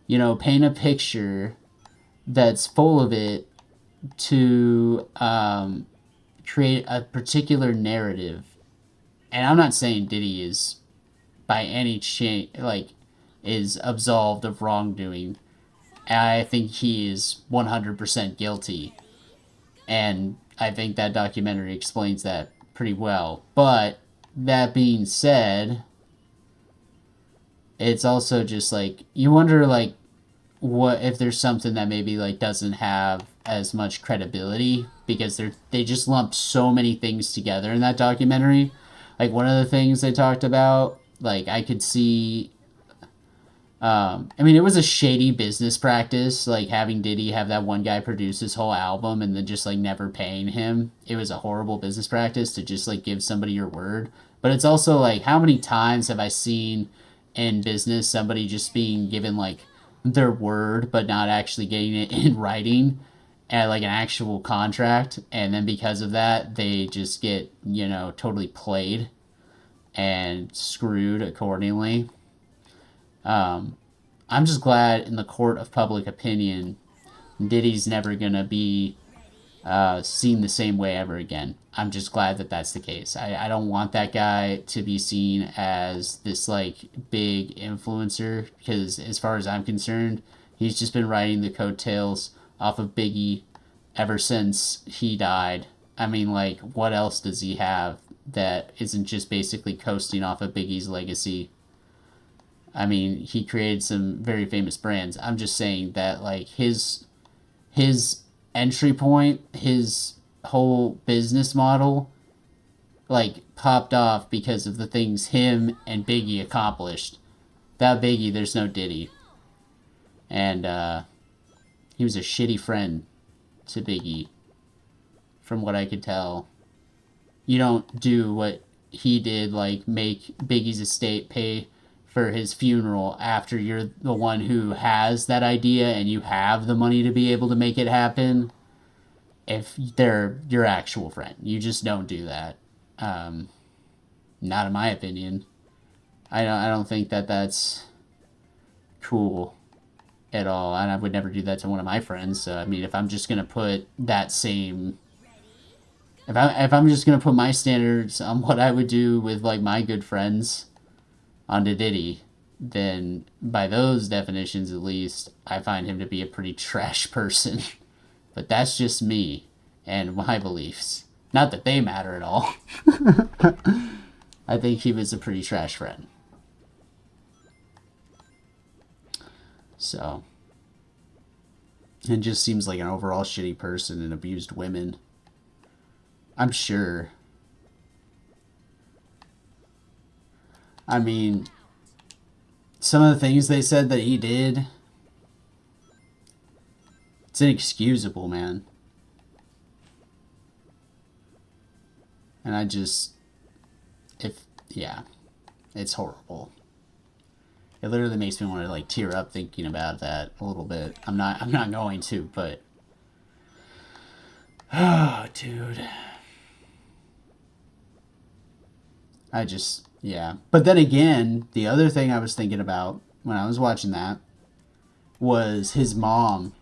[SPEAKER 1] paint a picture that's full of it to create a particular narrative. And I'm not saying Diddy is by any chance is absolved of wrongdoing. I think he is 100% guilty, and I think that documentary explains that pretty well. But that being said, it's also just like you wonder what if there's something that maybe doesn't have as much credibility because they just lumped so many things together in that documentary. Like one of the things they talked about, I could see. I mean, it was a shady business practice, having Diddy have that one guy produce his whole album and then just never paying him. It was a horrible business practice to just give somebody your word. But it's also how many times have I seen in business somebody just being given their word but not actually getting it in writing at an actual contract, and then because of that they just get totally played and screwed accordingly. I'm just glad in the court of public opinion, Diddy's never gonna be seen the same way ever again. I'm just glad that that's the case. I don't want that guy to be seen as this big influencer, because as far as I'm concerned, he's just been riding the coattails off of Biggie ever since he died. I mean, what else does he have that isn't just basically coasting off of Biggie's legacy? I mean, he created some very famous brands. I'm just saying that his entry point, his whole business model, popped off because of the things him and Biggie accomplished. Without Biggie, there's no Diddy, and he was a shitty friend to Biggie, from what I could tell. You don't do what he did, make Biggie's estate pay for his funeral after you're the one who has that idea and you have the money to be able to make it happen. If they're your actual friend, you just don't do that. Not in my opinion. I don't think that that's cool at all, and I would never do that to one of my friends. So I mean, if I'm just gonna put that same, if I'm just gonna put my standards on what I would do with my good friends onto Diddy, then by those definitions at least, I find him to be a pretty trash person. But that's just me and my beliefs. Not that they matter at all. I think he was a pretty trash friend. So, and just seems like an overall shitty person and abused women. I'm sure. I mean, some of the things they said that he did, it's inexcusable, man. And it's horrible. It literally makes me want to tear up thinking about that a little bit. I'm not going to, but oh, dude. But then again, the other thing I was thinking about when I was watching that was his mom,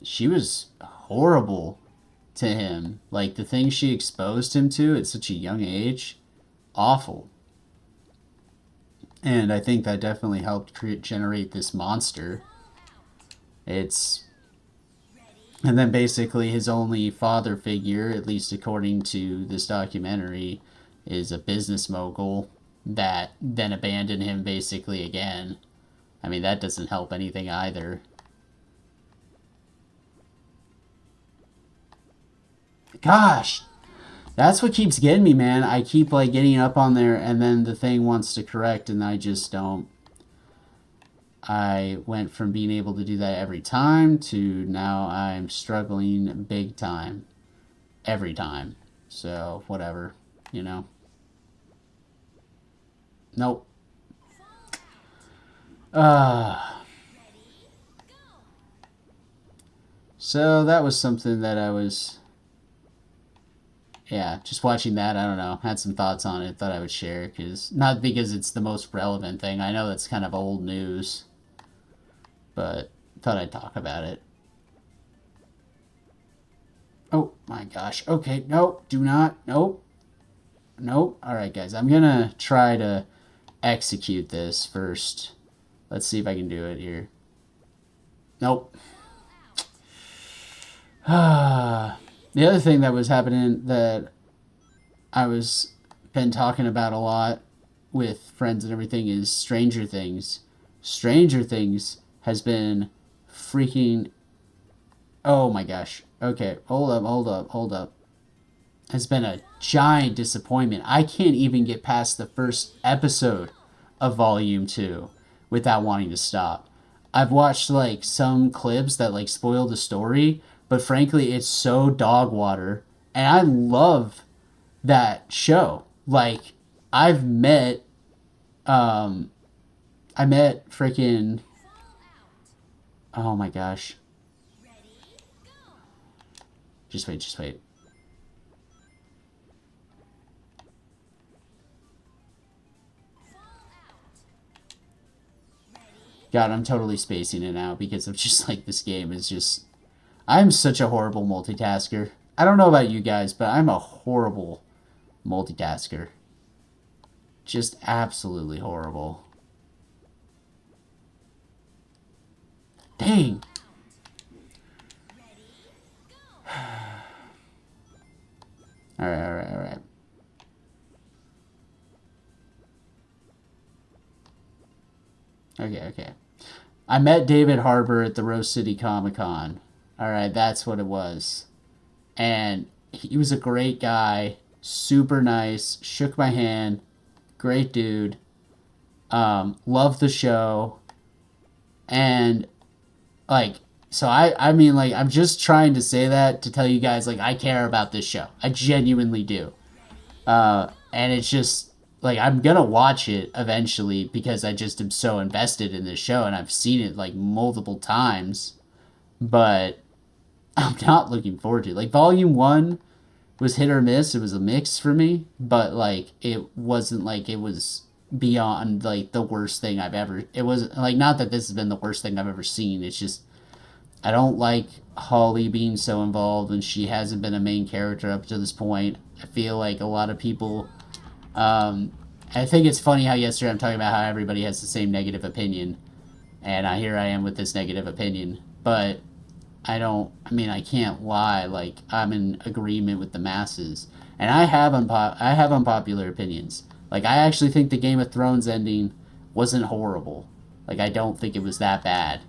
[SPEAKER 1] she was horrible to him. The things she exposed him to at such a young age, awful. And I think that definitely helped generate this monster. And then basically his only father figure, at least according to this documentary, is a business mogul that then abandoned him basically again. I mean, that doesn't help anything either. Gosh, that's what keeps getting me, man. I keep like getting up on there and then the thing wants to correct and I just don't. I went from being able to do that every time to now I'm struggling big time every time. So, whatever, you know. Nope. So that was something that I was, yeah, just watching that, I don't know, had some thoughts on it, thought I would share, not because it's the most relevant thing, I know that's kind of old news, but thought I'd talk about it. Oh my gosh, okay, nope, do not, nope, nope. Alright guys, I'm gonna try to execute this first. Let's see if I can do it here. Nope. The other thing that was happening that I was been talking about a lot with friends and everything is Stranger Things. Stranger Things has been freaking, oh my gosh. Okay, hold up. Has been a giant disappointment. I can't even get past the first episode of Volume 2 without wanting to stop. I've watched like some clips that like spoil the story, but frankly, it's so dog water. And I love that show. Like, I've met, I met freaking, oh my gosh. Just wait. God, I'm totally spacing it out because of just like this game is just. I'm such a horrible multitasker. I don't know about you guys, but I'm a horrible multitasker. Just absolutely horrible. Dang. Alright. Okay. I met David Harbour at the Rose City Comic Con. Alright, that's what it was. And he was a great guy, super nice, shook my hand, great dude, loved the show, and like, so I mean, like, I'm just trying to say that to tell you guys, like, I care about this show. I genuinely do. And it's just, like, I'm gonna watch it eventually because I just am so invested in this show and I've seen it, like, multiple times. But I'm not looking forward to it. Like, Volume 1 was hit or miss. It was a mix for me. But, like, it wasn't like it was beyond, like, the worst thing I've ever... It was, like, not that this has been the worst thing I've ever seen. It's just... I don't like Holly being so involved, and she hasn't been a main character up to this point. I feel like a lot of people... I think it's funny how yesterday I'm talking about how everybody has the same negative opinion. And here I am with this negative opinion. But I can't lie. Like, I'm in agreement with the masses. And I have unpopular opinions. Like, I actually think the Game of Thrones ending wasn't horrible. Like, I don't think it was that bad.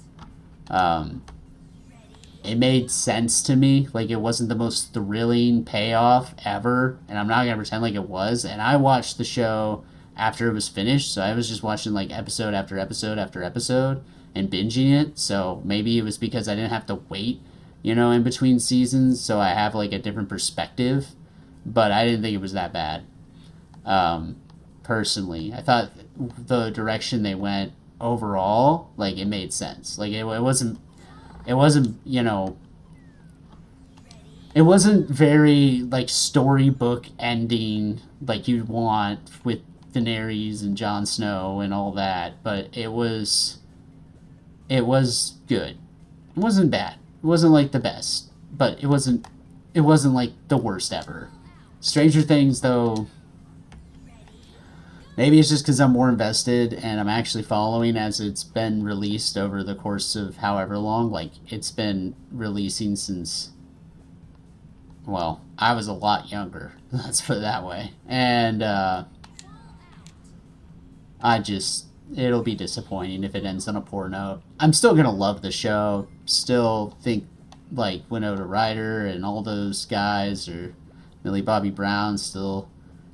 [SPEAKER 1] It made sense to me. Like, it wasn't the most thrilling payoff ever, and I'm not gonna pretend like it was. And I watched the show after it was finished, so I was just watching like episode after episode after episode and binging it. So maybe it was because I didn't have to wait, in between seasons, so I have like a different perspective. But I didn't think it was that bad. Personally, I thought the direction they went overall, like, it made sense. Like, it wasn't, it wasn't very, like, storybook ending like you'd want with Daenerys and Jon Snow and all that, but it was good. It wasn't bad. It wasn't like the best, but it wasn't like the worst ever. Stranger Things, though, maybe it's just because I'm more invested and I'm actually following as it's been released over the course of however long. Like, it's been releasing since, well, I was a lot younger. Let's put it that way. And I just, it'll be disappointing if it ends on a poor note. I'm still gonna love the show. Still think like Winona Ryder and all those guys, or Millie Bobby Brown. I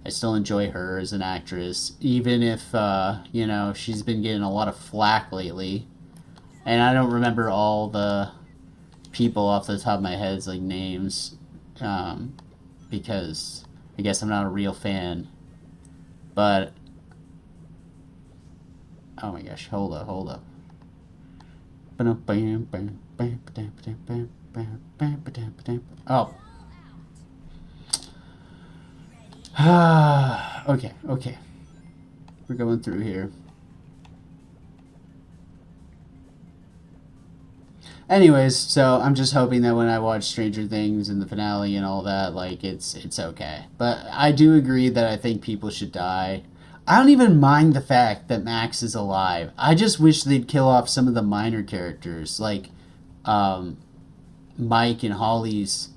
[SPEAKER 1] still enjoy her as an actress, even if you know, she's been getting a lot of flack lately. And I don't remember all the people off the top of my head's like names, because I guess I'm not a real fan. But oh my gosh, hold up. Oh. Okay. We're going through here. Anyways, so I'm just hoping that when I watch Stranger Things and the finale and all that, like it's okay. But I do agree that I think people should die. I don't even mind the fact that Max is alive. I just wish they'd kill off some of the minor characters, like um, Mike and Holly's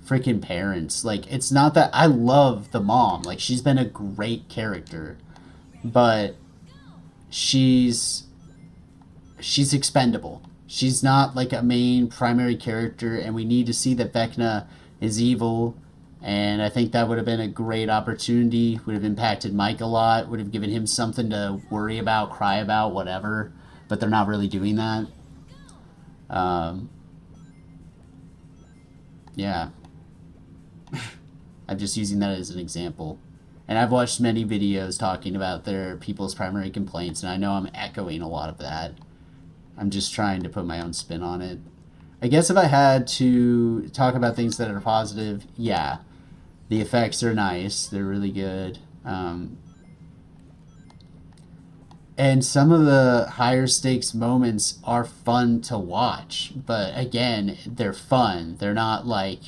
[SPEAKER 1] freaking parents. Like, it's not that I love the mom. Like, she's been a great character, but she's she's expendable. She's not like a main primary character, and we need to see that Vecna is evil. And I think that would have been a great opportunity. Would have impacted Mike a lot. Would have given him something to worry about, cry about, whatever. But they're not really doing that. Um, yeah, I'm just using that as an example. And I've watched many videos talking about their people's primary complaints, and I know I'm echoing a lot of that. I'm just trying to put my own spin on it. I guess if I had to talk about things that are positive, yeah, the effects are nice. They're really good. And some of the higher stakes moments are fun to watch. But again, they're fun. They're not like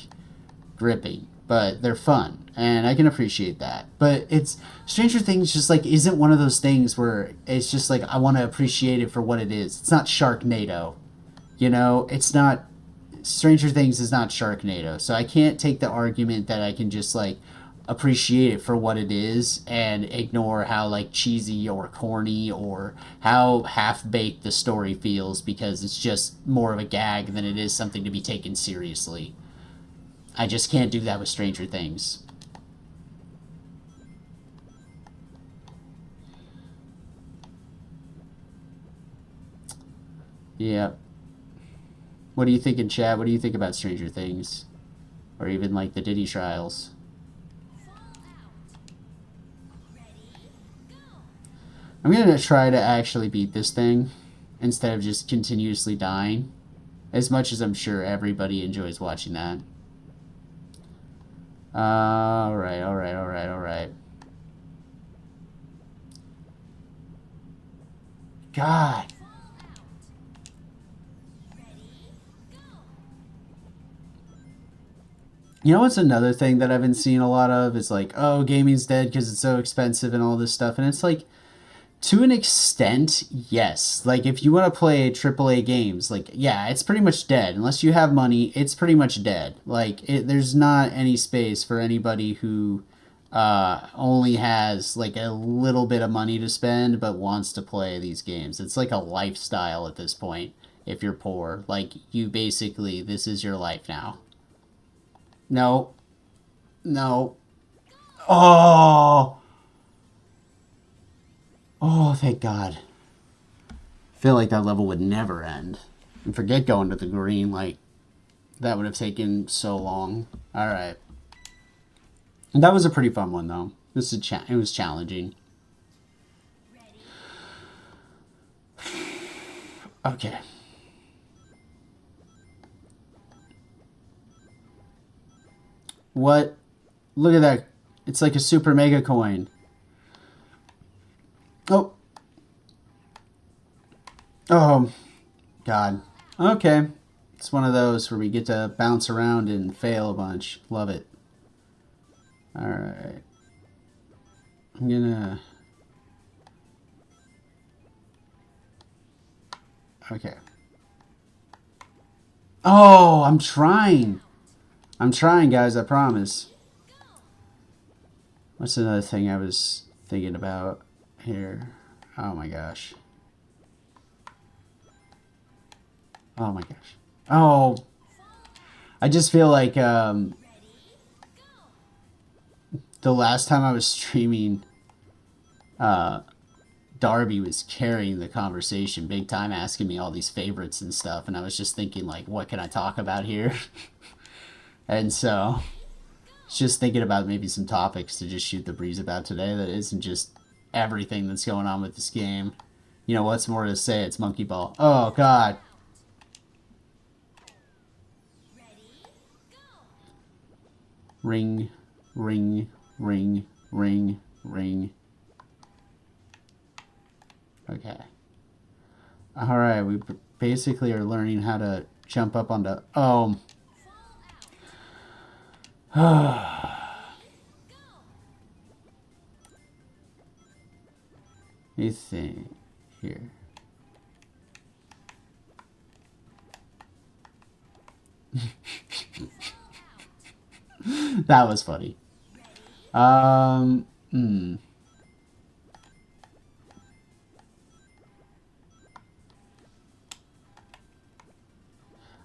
[SPEAKER 1] gripping, but they're fun. And I can appreciate that. But it's Stranger Things just like isn't one of those things where it's just like I want to appreciate it for what it is. It's not Sharknado. You know, it's not Stranger Things is not Sharknado. So I can't take the argument that I can just like appreciate it for what it is and ignore how like cheesy or corny or how half-baked the story feels because it's just more of a gag than it is something to be taken seriously. I just can't do that with Stranger Things. Yeah. What do you think in chat? What do you think about Stranger Things? Or even like the Diddy trials? I'm gonna try to actually beat this thing instead of just continuously dying. As much as I'm sure everybody enjoys watching that. Alright. God. You know what's another thing that I've been seeing a lot of is like, oh, gaming's dead because it's so expensive and all this stuff. And it's like, to an extent, yes. Like, if you want to play AAA games, like, yeah, it's pretty much dead. Unless you have money, it's pretty much dead. Like, there's not any space for anybody who only has, like, a little bit of money to spend but wants to play these games. It's like a lifestyle at this point if you're poor. Like, you basically, this is your life now. No. No. Oh! Oh, thank God. I feel like that level would never end. And forget going to the green, like, that would have taken so long. Alright. That was a pretty fun one, though. It was challenging. Okay. What? Look at that. It's like a super mega coin. Oh. Oh. God. Okay. It's one of those where we get to bounce around and fail a bunch. Love it. Alright. I'm gonna... Okay. Oh, I'm trying. I'm trying, guys, I promise. What's another thing I was thinking about here? Oh my gosh. Oh my gosh. Oh. I just feel like the last time I was streaming, Darby was carrying the conversation big time, asking me all these favorites and stuff, and I was just thinking, like, what can I talk about here? And so, just thinking about maybe some topics to just shoot the breeze about today that isn't just everything that's going on with this game. You know, what's more to say? It's Monkey Ball. Oh, God. Ring, ring, ring, ring, ring. Okay. Alright, we basically are learning how to jump up onto... Oh. Let me think here. That was funny. I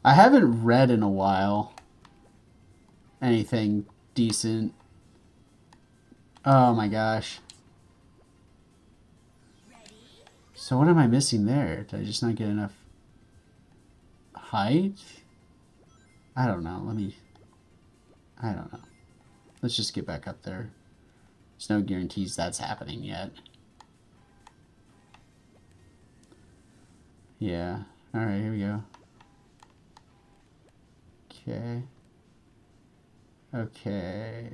[SPEAKER 1] haven't read in a while anything decent. Oh my gosh. So what am I missing there? Did I just not get enough height? I don't know. I don't know. Let's just get back up there. There's no guarantees that's happening yet. Yeah. Alright, here we go. Okay. Okay.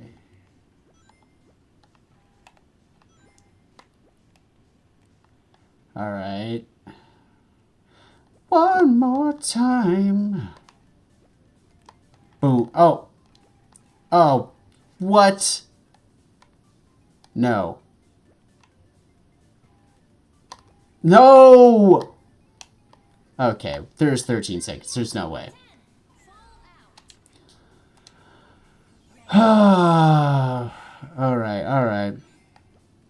[SPEAKER 1] Alright. One more time. Boom. Oh. Oh. What? No. No! Okay, there's 13 seconds. There's no way. Alright, alright.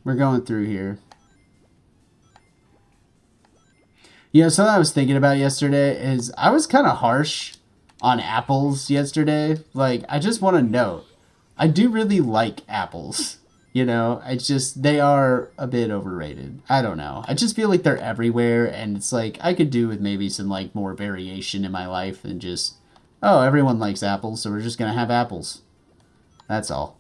[SPEAKER 1] We're going through here. You know, something I was thinking about yesterday is I was kind of harsh on apples yesterday. Like, I just want to note, I do really like apples. You know, it's just, they are a bit overrated. I don't know. I just feel like they're everywhere, and it's like, I could do with maybe some, like, more variation in my life than just, oh, everyone likes apples, so we're just gonna have apples. That's all.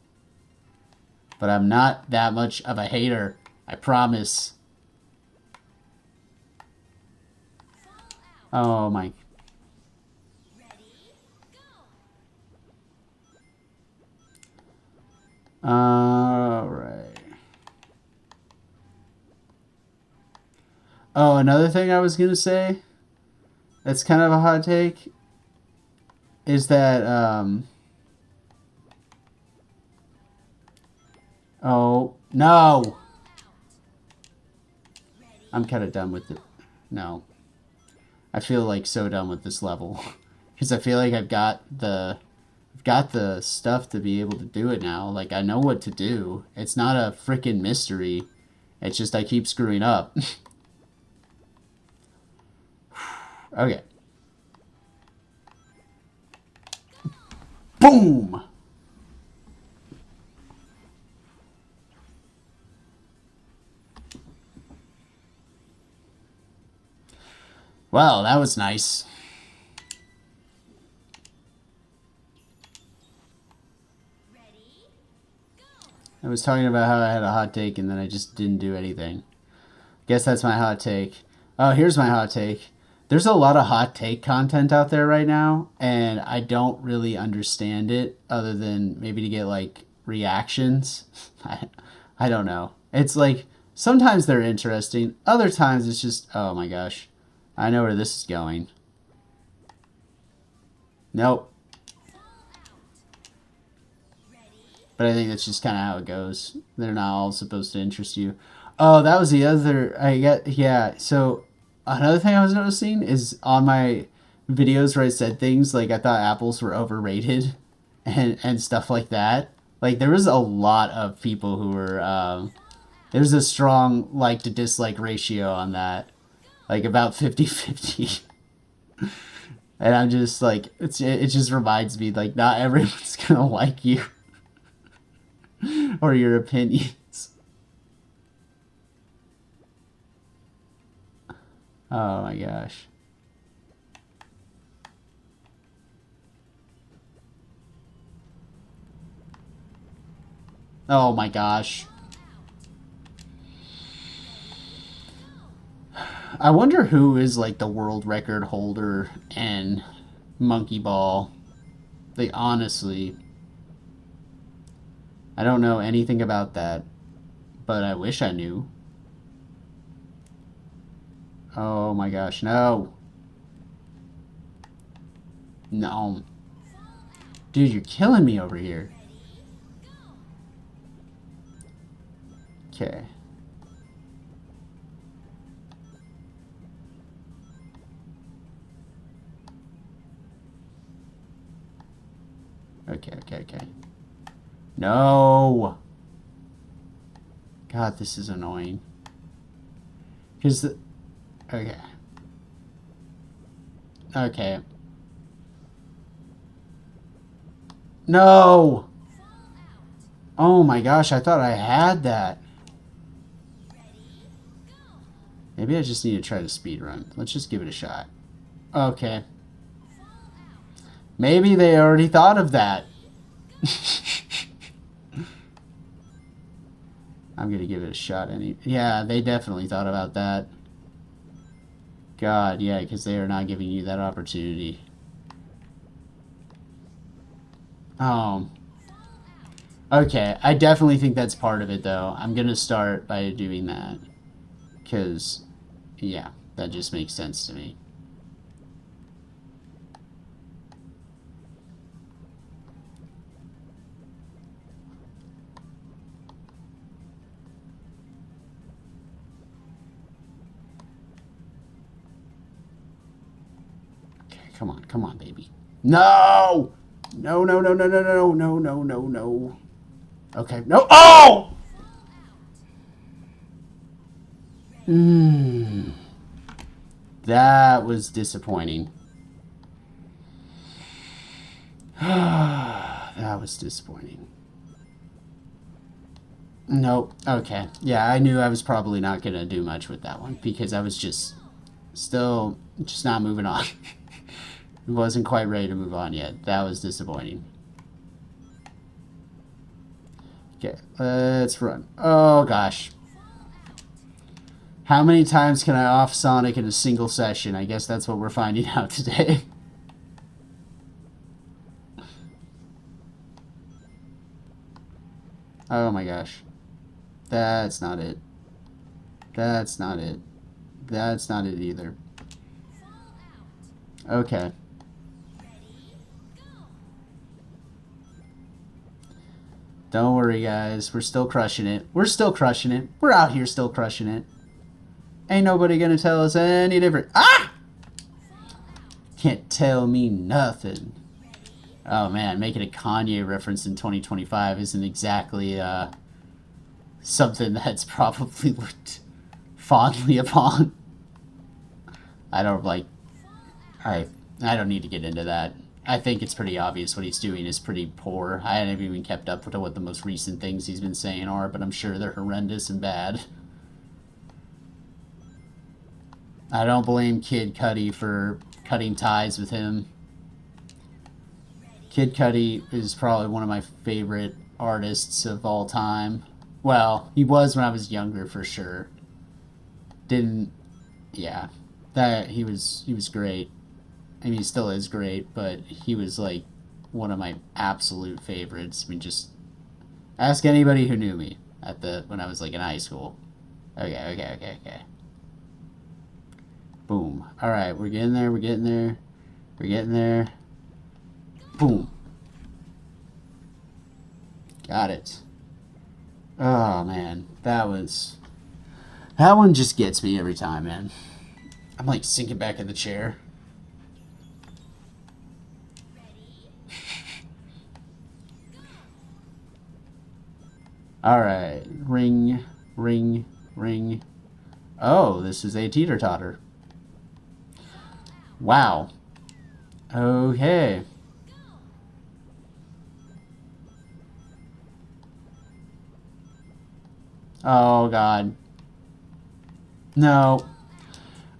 [SPEAKER 1] But I'm not that much of a hater. I promise. Oh my. Alright. Oh, another thing I was gonna say, that's kind of a hot take, is that, oh, no! I'm kind of done with it. No. I feel like so done with this level. Because I feel like I've got the stuff to be able to do it now. Like, I know what to do. It's not a freaking mystery. It's just I keep screwing up. Okay. Boom! Well, that was nice. I was talking about how I had a hot take and then I just didn't do anything. Guess that's my hot take. Oh, here's my hot take. There's a lot of hot take content out there right now, and I don't really understand it other than maybe to get, like, reactions. I don't know. It's like, sometimes they're interesting. Other times it's just, oh my gosh. I know where this is going. Nope. But I think that's just kind of how it goes. They're not all supposed to interest you. Oh, that was the other... Yeah, so another thing I was noticing is on my videos where I said things like I thought apples were overrated and stuff like that. Like, there was a lot of people who were There's a strong like to dislike ratio on that. Like about 50-50. And I'm just like, it just reminds me, like, not everyone's gonna like you or your opinions. Oh my gosh. Oh my gosh. I wonder who is like the world record holder in monkey ball. Like, honestly, I don't know anything about that, but I wish I knew. Oh my gosh, no. No. Dude, you're killing me over here. Okay. Okay. No! God, this is annoying. Because the... Okay. Okay. No! Oh my gosh, I thought I had that. Maybe I just need to try to speed run. Let's just give it a shot. Okay. Maybe they already thought of that. I'm gonna give it a shot. Yeah, they definitely thought about that. God, yeah, because they are not giving you that opportunity. Okay, I definitely think that's part of it, though. I'm gonna start by doing that. Because, yeah, that just makes sense to me. Okay, come on, baby. No! No. Okay, no. Oh! That was disappointing. That was disappointing. Nope. Okay. Yeah, I knew I was probably not going to do much with that one because I was just still just not moving on. Wasn't quite ready to move on yet. That was disappointing. Okay, let's run. Oh gosh. How many times can I off Sonic in a single session? I guess that's what we're finding out today. Oh my gosh. That's not it. That's not it. That's not it either. Okay. Don't worry, guys. We're still crushing it. We're still crushing it. We're out here still crushing it. Ain't nobody gonna tell us any different. Ah! Can't tell me nothing. Oh man, making a Kanye reference in 2025 isn't exactly something that's probably looked fondly upon. I don't like. I don't need to get into that. I think it's pretty obvious what he's doing is pretty poor. I haven't even kept up to what the most recent things he's been saying are, but I'm sure they're horrendous and bad. I don't blame Kid Cudi for cutting ties with him. Kid Cudi is probably one of my favorite artists of all time. Well, he was when I was younger for sure. Didn't, yeah, that he was great. I mean, he still is great, but he was like one of my absolute favorites. I mean, just ask anybody who knew me at the when I was like in high school. Okay. Boom. All right, we're getting there. We're getting there. Boom. Got it. Oh man, that one just gets me every time, man. I'm like sinking back in the chair. All right, ring. Ring, ring. Oh, this is a teeter-totter. Wow. Okay. Oh, God. No.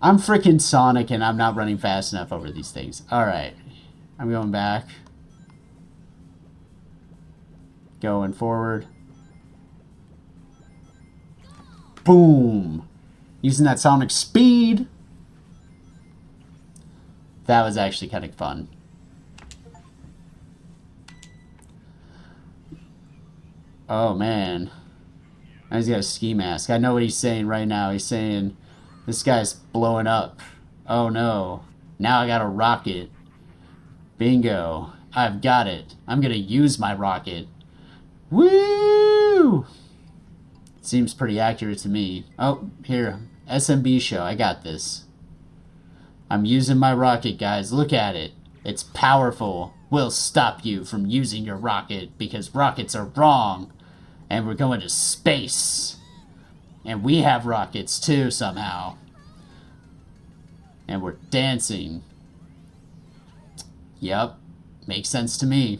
[SPEAKER 1] I'm freaking Sonic and I'm not running fast enough over these things. Alright. I'm going back. Going forward. Boom. Using that Sonic speed. That was actually kind of fun. Oh, man. Now he's got a ski mask. I know what he's saying right now. He's saying, this guy's blowing up. Oh, no. Now I got a rocket. Bingo. I've got it. I'm going to use my rocket. Woo! Seems pretty accurate to me. Oh, here. SMB show. I got this. I'm using my rocket, guys. Look at it. It's powerful. We'll stop you from using your rocket because rockets are wrong. And we're going to space. And we have rockets too, somehow. And we're dancing. Yep. Makes sense to me.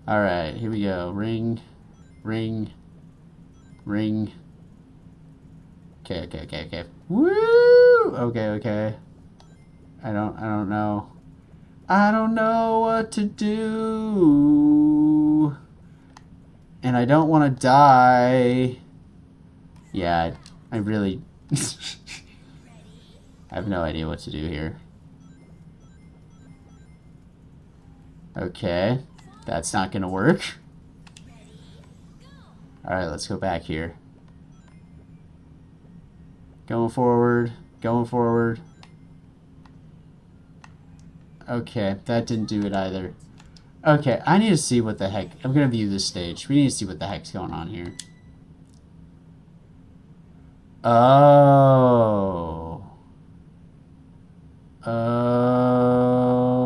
[SPEAKER 1] Alright, here we go. Ring. Ring. Ring. Okay. Woo! Okay. I don't know. I don't know what to do. And I don't want to die. Yeah, I really... I have no idea what to do here. Okay. That's not going to work. Alright, let's go back here. Going forward. Going forward. Okay, that didn't do it either. Okay, I need to see what the heck... I'm going to view this stage. We need to see what the heck's going on here. Oh.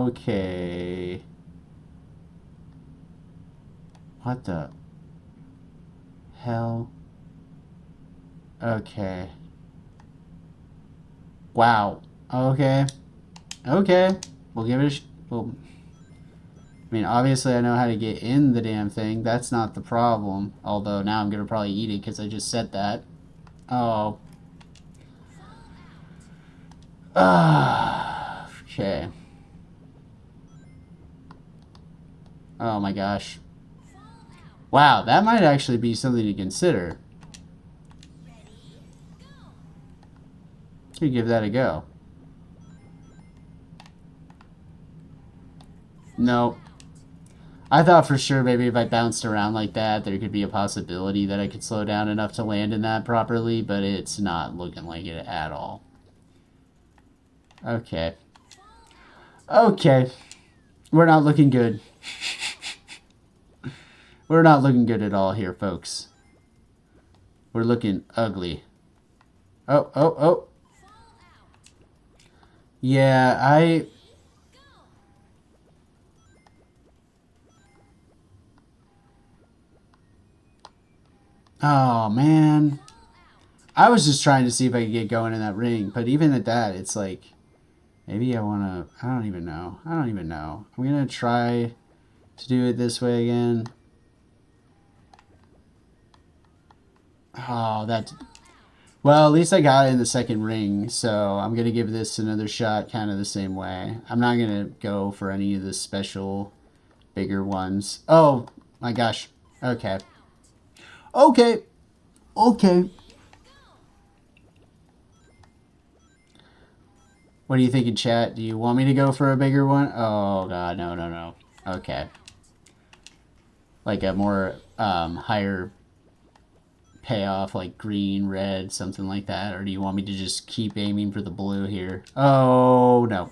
[SPEAKER 1] Okay. What the hell? Okay. Wow. Okay. We'll give it a I mean, obviously I know how to get in the damn thing. That's not the problem. Although now I'm going to probably eat it because I just said that. Oh. Okay. Oh my gosh. Wow, that might actually be something to consider. Could give that a go. No. I thought for sure maybe if I bounced around like that, there could be a possibility that I could slow down enough to land in that properly, but it's not looking like it at all. Okay. Okay. We're not looking good. We're not looking good at all here, folks. We're looking ugly. Oh. Yeah, Oh, man. I was just trying to see if I could get going in that ring, but even at that, it's like... Maybe I want to... I don't even know. I'm going to try to do it this way again. Oh, that... Well, at least I got it in the second ring, so I'm going to give this another shot kind of the same way. I'm not going to go for any of the special bigger ones. Oh, my gosh. Okay. Okay. What do you think in chat? Do you want me to go for a bigger one? Oh, God. No. Okay. Like a more higher payoff, like green, red, something like that? Or do you want me to just keep aiming for the blue here? Oh, no.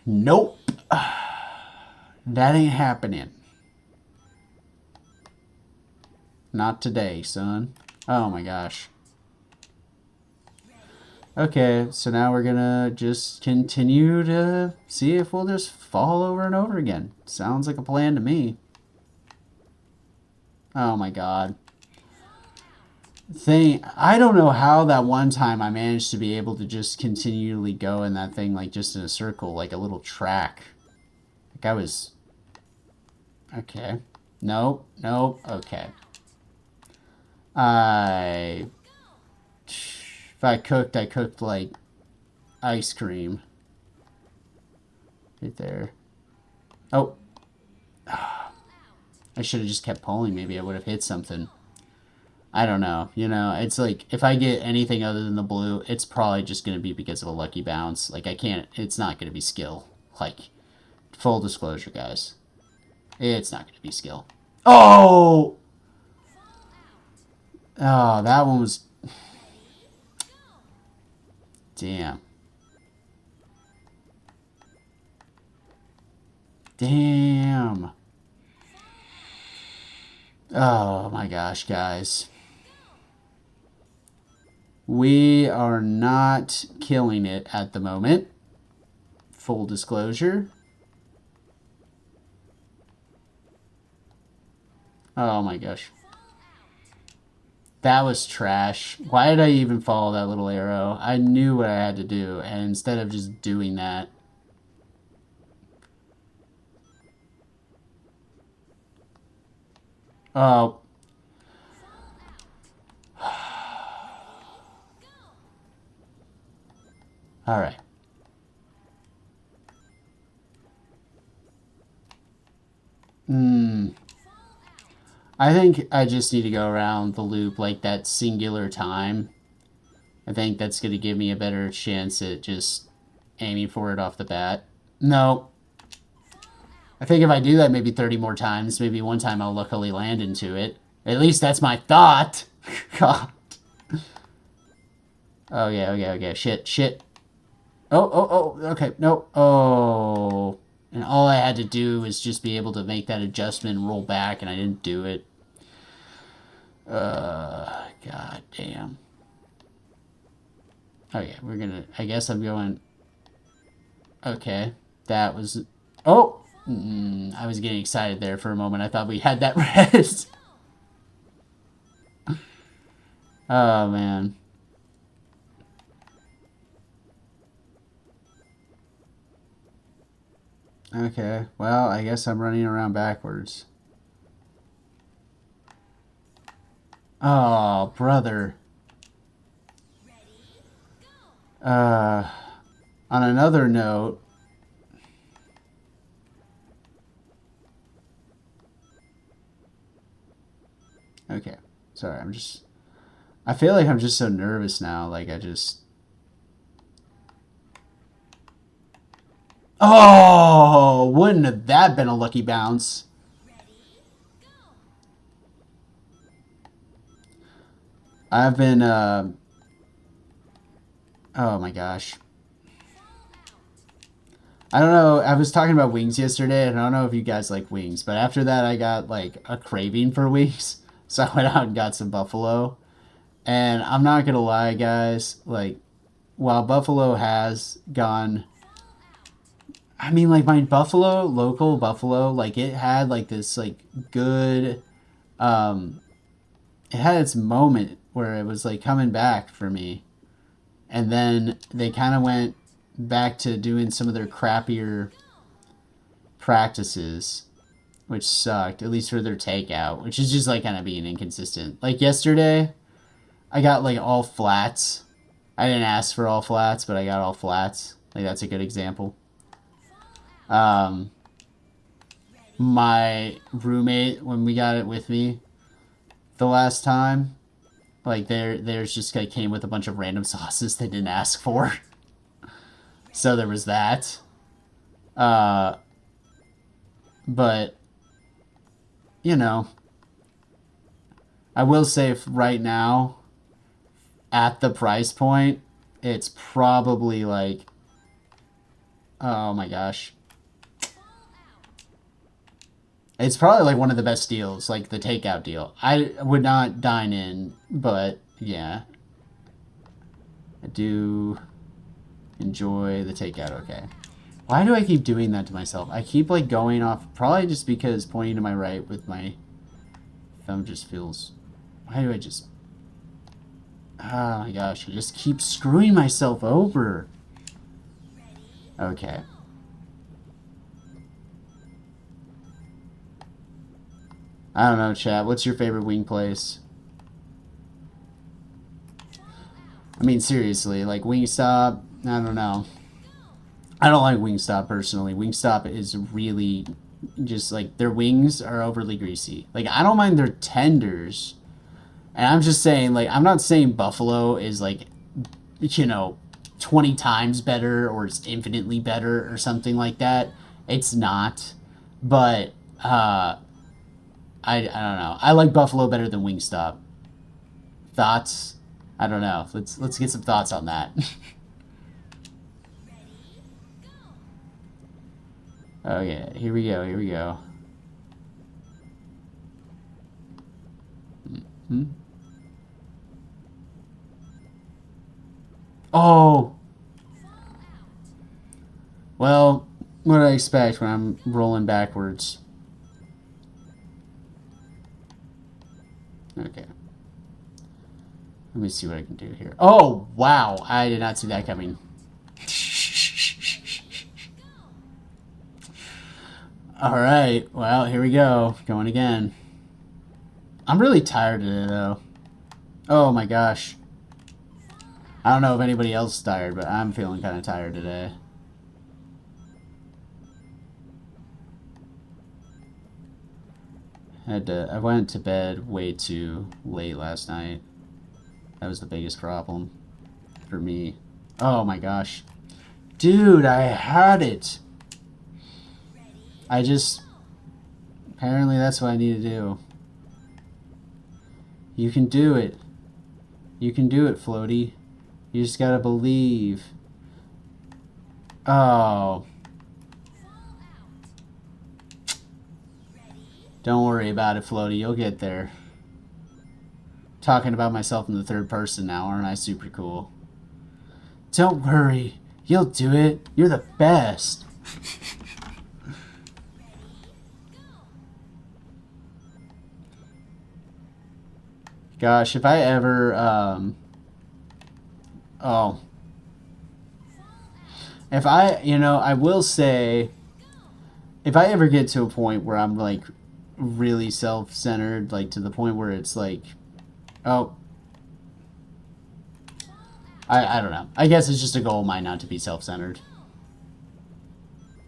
[SPEAKER 1] Nope. That ain't happening. Not today, son. Oh, my gosh. Okay, so now we're gonna just continue to see if we'll just fall over and over again. Sounds like a plan to me. Oh my god. I don't know how that one time I managed to be able to just continually go in that thing like just in a circle, like a little track. Like I was... Okay. Nope, nope, okay. If I cooked like ice cream. Right there. Oh. I should have just kept pulling. Maybe I would have hit something. I don't know. You know, it's like, if I get anything other than the blue, it's probably just going to be because of a lucky bounce. Like, I can't, it's not going to be skill. Like, full disclosure, guys. It's not going to be skill. Oh! Oh, that one was... Damn. Damn. Oh my gosh, guys. We are not killing it at the moment. Full disclosure. Oh my gosh. That was trash. Why did I even follow that little arrow? I knew what I had to do, and instead of just doing that... Oh. Alright. I think I just need to go around the loop like that singular time. I think that's going to give me a better chance at just aiming for it off the bat. No. I think if I do that maybe 30 more times, maybe one time I'll luckily land into it. At least that's my thought. God. Oh, yeah, okay. Shit. Oh, okay. No. Oh. And all I had to do was just be able to make that adjustment and roll back, and I didn't do it. God damn. Okay, we're gonna... I guess I'm going... Okay. That was... Oh! I was getting excited there for a moment. I thought we had that res. Oh, man. Okay, well, I guess I'm running around backwards. Oh, brother. On another note... Okay, sorry, I feel like I'm just so nervous now, like I just... Oh, wouldn't have that been a lucky bounce? I've been, oh my gosh. I don't know, I was talking about wings yesterday, and I don't know if you guys like wings, but after that I got, like, a craving for wings, so I went out and got some buffalo. And I'm not gonna lie, guys, like, while buffalo has gone... I mean, like, my buffalo, local buffalo, like, it had, like, this, like, good, it had its moment where it was, like, coming back for me. And then they kind of went back to doing some of their crappier practices, which sucked, at least for their takeout, which is just, like, kind of being inconsistent. Like, yesterday, I got, like, all flats. I didn't ask for all flats, but I got all flats. Like, that's a good example. My roommate, when we got it with me the last time, like, theirs just like came with a bunch of random sauces they didn't ask for. So there was that. But, you know, I will say right now, at the price point, it's probably like, oh my gosh. It's probably like one of the best deals, like the takeout deal. I would not dine in, but yeah. I do enjoy the takeout, okay. Why do I keep doing that to myself? I keep, like, going off, probably just because pointing to my right with my thumb just feels... Why do I just... Oh my gosh, I just keep screwing myself over. Okay. I don't know, chat. What's your favorite wing place? I mean, seriously, like Wingstop, I don't know. I don't like Wingstop personally. Wingstop is really just like their wings are overly greasy. Like, I don't mind their tenders. And I'm just saying, like, I'm not saying Buffalo is like, you know, 20 times better or it's infinitely better or something like that. It's not. But I don't know. I like Buffalo better than Wingstop. Thoughts? I don't know. Let's get some thoughts on that. Okay, here we go. Here we go. Hmm? Oh. Well, what do I expect when I'm rolling backwards? Okay. Let me see what I can do here. Oh, wow. I did not see that coming. Alright. Well, here we go. Going again. I'm really tired today, though. Oh, my gosh. I don't know if anybody else is tired, but I'm feeling kind of tired today. I went to bed way too late last night. That was the biggest problem for me. Oh my gosh. Dude, I had it. Apparently that's what I need to do. You can do it. You can do it, Floaty. You just gotta believe. Oh. Don't worry about it, Floaty. You'll get there. Talking about myself in the third person now, aren't I super cool? Don't worry. You'll do it. You're the best. Gosh, if I ever, oh. If I, I will say, if I ever get to a point where I'm, like, really self-centered, like, to the point where it's, like, oh. I don't know. I guess it's just a goal of mine not to be self-centered.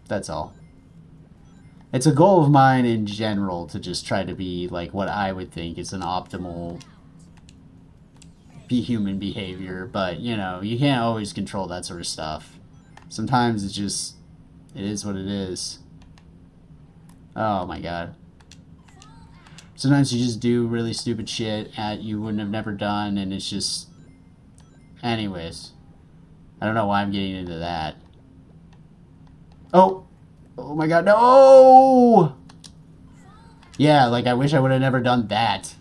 [SPEAKER 1] That's all. It's a goal of mine in general to just try to be, like, what I would think is an optimal human behavior, but, you can't always control that sort of stuff. Sometimes it is what it is. Oh my god. Sometimes you just do really stupid shit that you wouldn't have never done, and it's just... Anyways. I don't know why I'm getting into that. Oh! Oh my god, no! Yeah, like, I wish I would have never done that.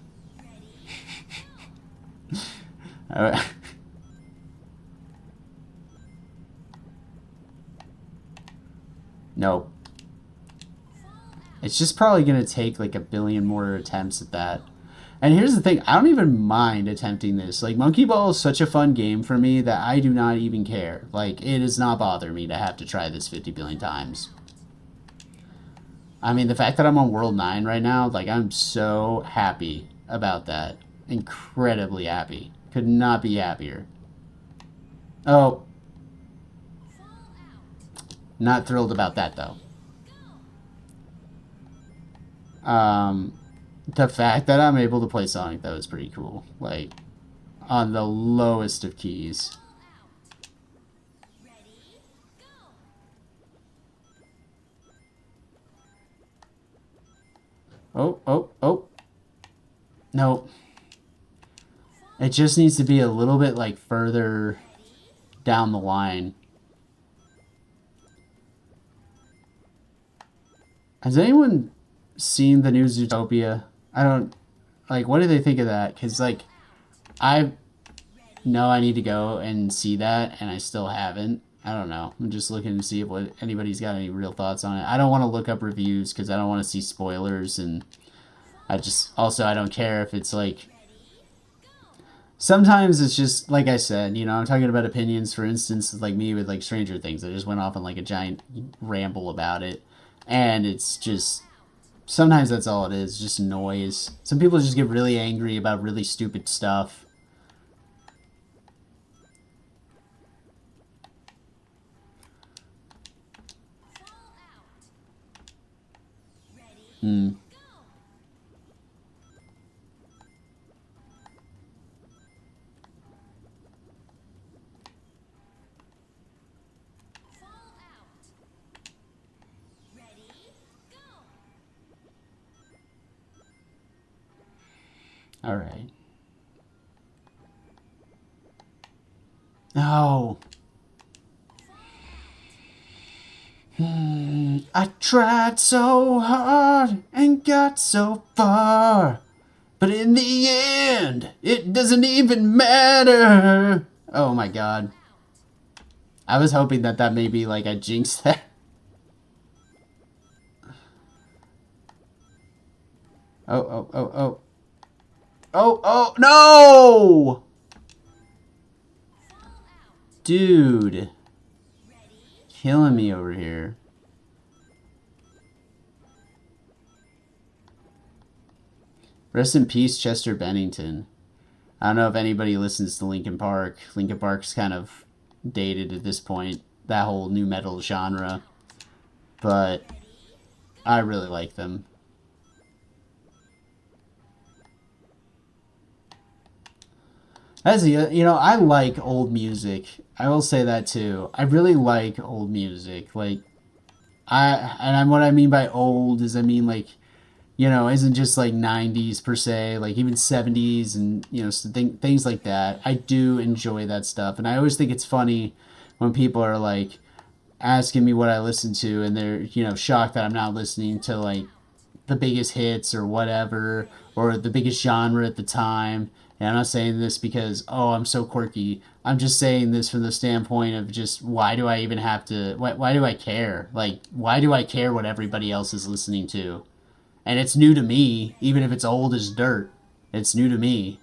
[SPEAKER 1] Nope. It's just probably going to take like a billion more attempts at that. And here's the thing, I don't even mind attempting this. Like, Monkey Ball is such a fun game for me that I do not even care. Like, it does not bother me to have to try this 50 billion times. I mean, the fact that I'm on World 9 right now, like, I'm so happy about that. Incredibly happy. Could not be happier. Oh. Not thrilled about that, though. The fact that I'm able to play Sonic, though, is pretty cool. Like, on the lowest of keys. Oh, oh, oh. Nope. It just needs to be a little bit, like, further down the line. Has anyone seen the new Zootopia? I don't... Like, what do they think of that? Because, like, know I need to go and see that, and I still haven't. I don't know. I'm just looking to see if anybody's got any real thoughts on it. I don't want to look up reviews because I don't want to see spoilers, and I don't care if it's like. Sometimes it's just like I said, I'm talking about opinions. For instance, like me with like Stranger Things, I just went off on like a giant ramble about it, and it's just sometimes that's all it is, just noise. Some people just get really angry about really stupid stuff. Hmm. All right. No. I tried so hard and got so far, but in the end, it doesn't even matter. Oh my god. I was hoping that maybe like I jinxed that. Oh, oh, oh, oh. Oh, oh, no! Dude. Killing me over here. Rest in peace, Chester Bennington. I don't know if anybody listens to Linkin Park. Linkin Park's kind of dated at this point, that whole new metal genre. But I really like them. I like old music. I will say that too. I really like old music. Like, what I mean by old is I mean like, isn't just like 90s per se, like even 70s and, things like that. I do enjoy that stuff. And I always think it's funny when people are like asking me what I listen to and they're, shocked that I'm not listening to like the biggest hits or whatever, or the biggest genre at the time. And I'm not saying this because, oh, I'm so quirky. I'm just saying this from the standpoint of just why do I even have to, why do I care? Like, why do I care what everybody else is listening to? And it's new to me, even if it's old as dirt. It's new to me.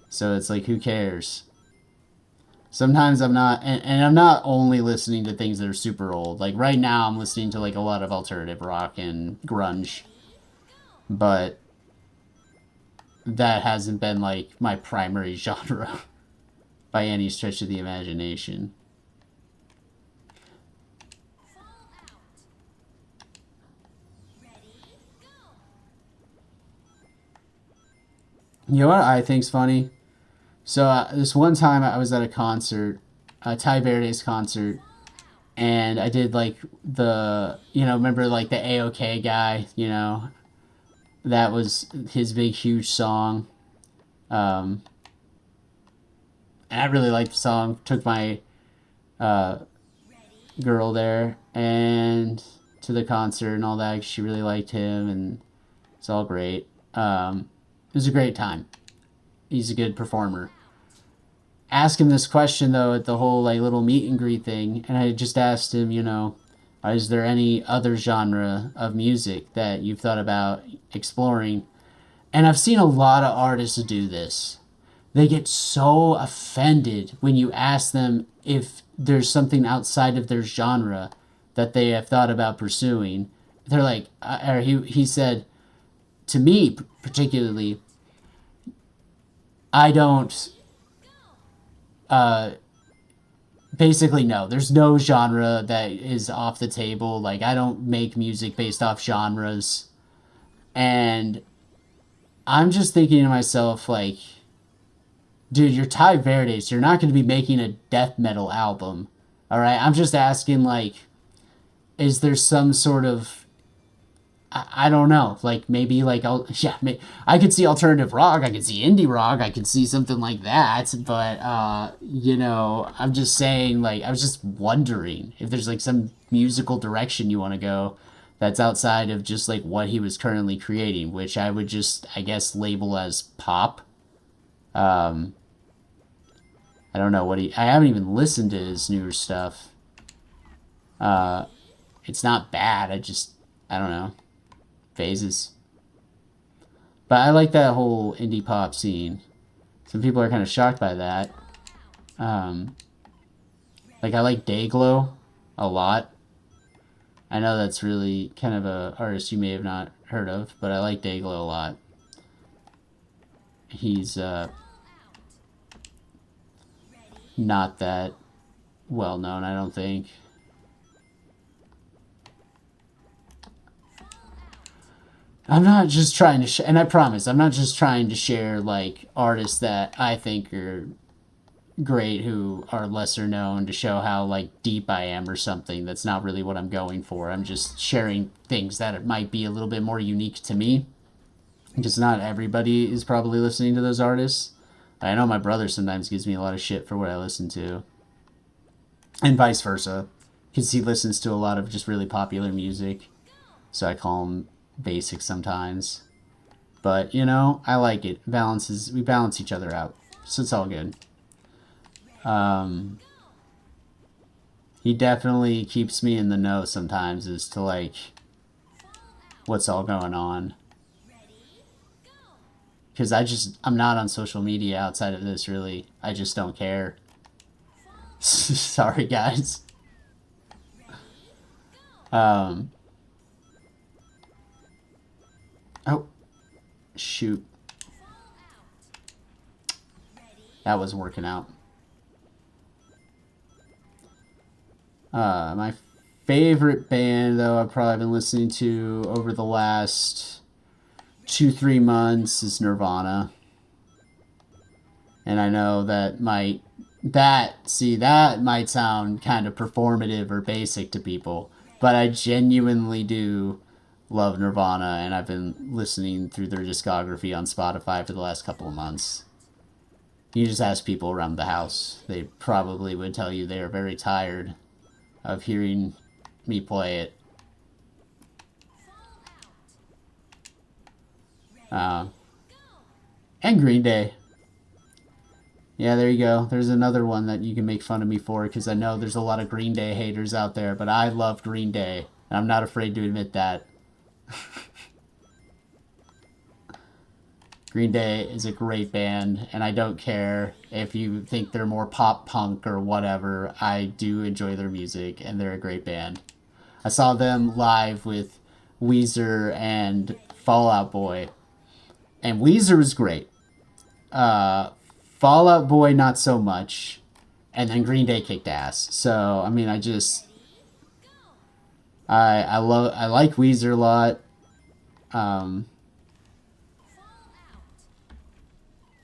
[SPEAKER 1] So it's like, who cares? Sometimes I'm not, and I'm not only listening to things that are super old. Like right now, I'm listening to like a lot of alternative rock and grunge. But that hasn't been like my primary genre by any stretch of the imagination. You know what I think's funny? So this one time I was at a concert, Ty Verde's concert, and I did like remember like the AOK guy, that was his big huge song. Um, and I really liked the song. Took my uh, girl there and to the concert and all that. She really liked him, and it's all great. It was a great time. He's a good performer. Ask him this question though at the whole like little meet and greet thing, and I just asked him, is there any other genre of music that you've thought about exploring? And I've seen a lot of artists do this. They get so offended when you ask them if there's something outside of their genre that they have thought about pursuing. They're like, or he said to me particularly, I don't. Basically, no. There's no genre that is off the table. Like I don't make music based off genres, and I'm just thinking to myself like, dude, you're Ty Verde, so you're not going to be making a death metal album. All right, I'm just asking like, is there some sort of I don't know, like maybe like I could see alternative rock, I could see indie rock, I could see something like that, but I'm just saying like I was just wondering if there's like some musical direction you want to go that's outside of just like what he was currently creating, which I would just I guess label as pop. Um, I don't know what I haven't even listened to his newer stuff. It's not bad. I don't know. Phases. But I like that whole indie pop scene. Some people are kind of shocked by that. Like, I like Dayglow a lot. I know that's really kind of a artist you may have not heard of, but I like Dayglow a lot. He's not that well known, I don't think. I'm not just trying to and I promise I'm not just trying to share like artists that I think are great who are lesser known to show how like deep I am or something. That's not really what I'm going for. I'm just sharing things that it might be a little bit more unique to me, because not everybody is probably listening to those artists. I know my brother sometimes gives me a lot of shit for what I listen to, and vice versa, because he listens to a lot of just really popular music, so I call him basic sometimes. But you know, I like it. We balance each other out, so it's all good. He definitely keeps me in the know sometimes as to like what's all going on, because I'm not on social media outside of this, really. I just don't care. Sorry guys. Oh shoot, that was working out. My favorite band, though, I've probably been listening to over the last 2-3 months is Nirvana. And I know that might sound kind of performative or basic to people, but I genuinely do love Nirvana, and I've been listening through their discography on Spotify for the last couple of months. You just ask people around the house, they probably would tell you they are very tired of hearing me play it. And Green Day. Yeah, there you go. There's another one that you can make fun of me for, because I know there's a lot of Green Day haters out there, but I love Green Day, and I'm not afraid to admit that. Green Day is a great band, and I don't care if you think they're more pop punk or whatever. I do enjoy their music, and they're a great band. I saw them live with Weezer and Fall Out Boy, and Weezer was great. Fall Out Boy, not so much, and then Green Day kicked ass. So I mean, I like Weezer a lot.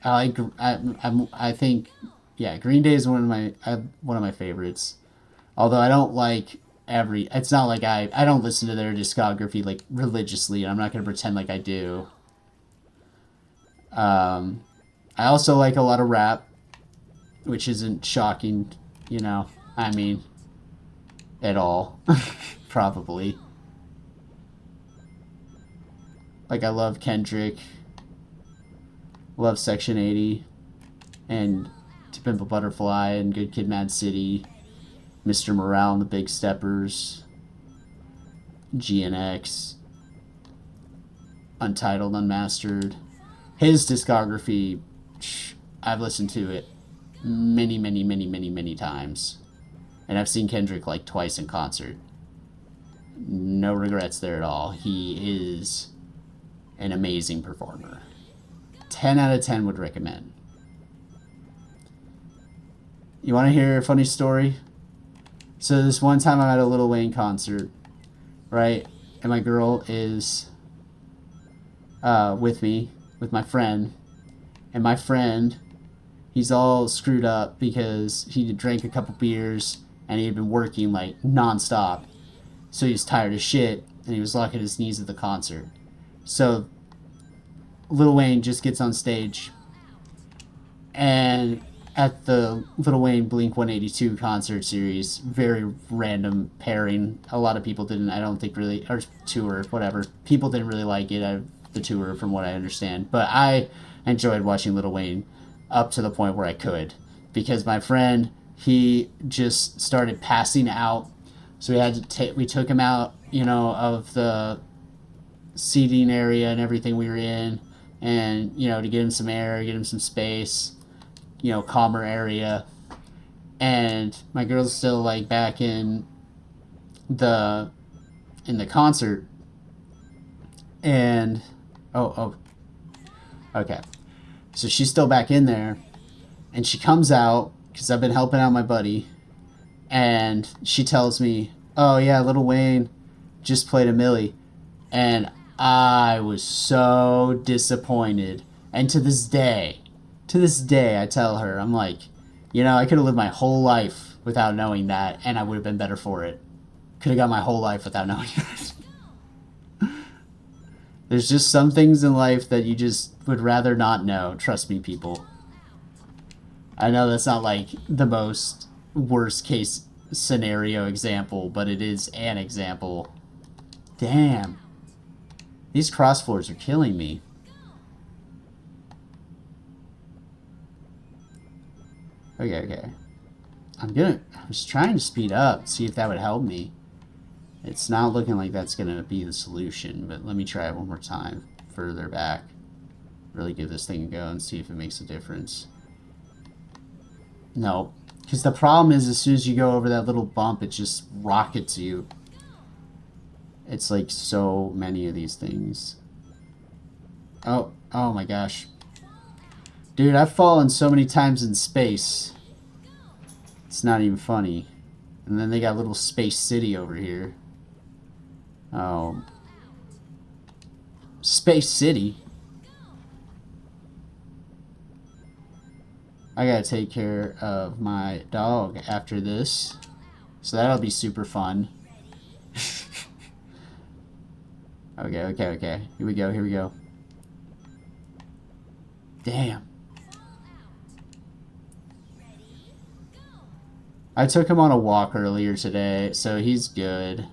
[SPEAKER 1] I think, yeah, Green Day is one of my favorites. Although I don't like it's not like I don't listen to their discography like religiously, and I'm not gonna pretend like I do. I also like a lot of rap, which isn't shocking, you know. I mean, at all, probably. Like, I love Kendrick. Love Section 80 and To Pimp a Butterfly and Good Kid Mad City, Mr. Morale and the Big Steppers, GNX, Untitled, Unmastered. His discography, I've listened to it many, many, many, many, many times. And I've seen Kendrick like twice in concert. No regrets there at all. He is an amazing performer. 10 out of 10 would recommend. You want to hear a funny story? So this one time I'm at a Lil Wayne concert, right? And my girl is with me, with my friend. And my friend, he's all screwed up because he drank a couple beers and he had been working like nonstop. So he was tired as shit and he was locking his knees at the concert. So Lil Wayne just gets on stage, and at the Lil Wayne Blink-182 concert series, very random pairing. A lot of people didn't, I don't think really, or tour, whatever. People didn't really like it, the tour, from what I understand. But I enjoyed watching Lil Wayne up to the point where I could, because my friend, he just started passing out. So we took him out, of the seating area and everything we were in, and to get him some air, get him some space, calmer area. And my girl's still like back the in the concert, and okay, so she's still back in there, and she comes out because I've been helping out my buddy, and she tells me, "Oh yeah, Little Wayne just played a Millie," and I was so disappointed. And to this day, I tell her, I'm like, I could have lived my whole life without knowing that, and I would have been better for it. Could have got my whole life without knowing that. There's just some things in life that you just would rather not know. Trust me, people. I know that's not like the most worst case scenario example, but it is an example. Damn. These cross floors are killing me. Okay. I was trying to speed up, see if that would help me. It's not looking like that's going to be the solution, but let me try it one more time. Further back. Really give this thing a go and see if it makes a difference. No. Because the problem is, as soon as you go over that little bump, it just rockets you. It's like so many of these things. Oh my gosh. Dude, I've fallen so many times in space. It's not even funny. And then they got little Space City over here. Oh. Space City? I gotta take care of my dog after this. So that'll be super fun. Okay. Here we go. Damn. I took him on a walk earlier today, so he's good.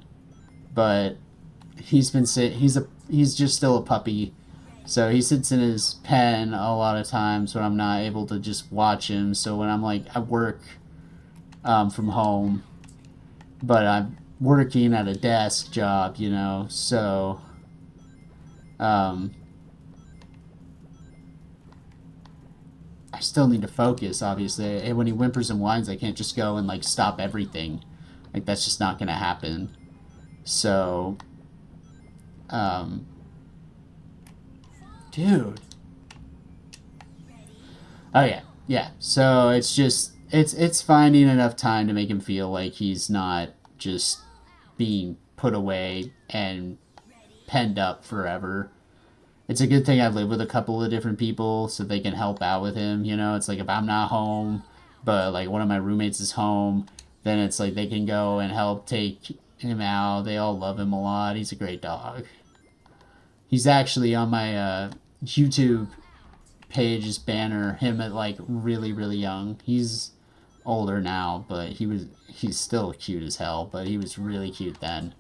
[SPEAKER 1] But he's just still a puppy. So he sits in his pen a lot of times when I'm not able to just watch him. So when I'm like at work from home, but I'm working at a desk job, so I still need to focus, obviously. And when he whimpers and whines, I can't just go and like stop everything. Like that's just not gonna happen. So dude. Oh yeah. So it's just it's finding enough time to make him feel like he's not just being put away and penned up forever. It's a good thing I live with a couple of different people so they can help out with him, It's like if I'm not home, but like one of my roommates is home, then it's like they can go and help take him out. They all love him a lot. He's a great dog. He's actually on my YouTube page's banner, him at like really, really young. He's older now, but he's still cute as hell, but he was really cute then.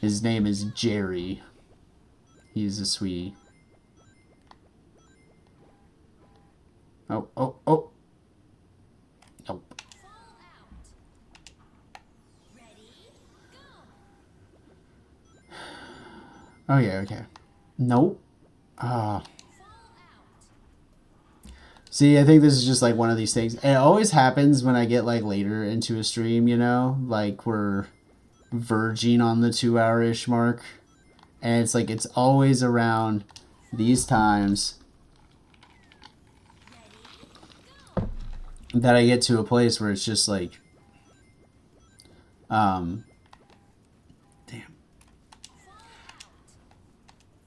[SPEAKER 1] His name is Jerry. He's a sweetie. Oh. Nope. Oh yeah, okay. Nope. See, I think this is just like one of these things. It always happens when I get like later into a stream, like we're verging on the 2-hour-ish mark. And it's like it's always around these times that I get to a place where it's just like damn.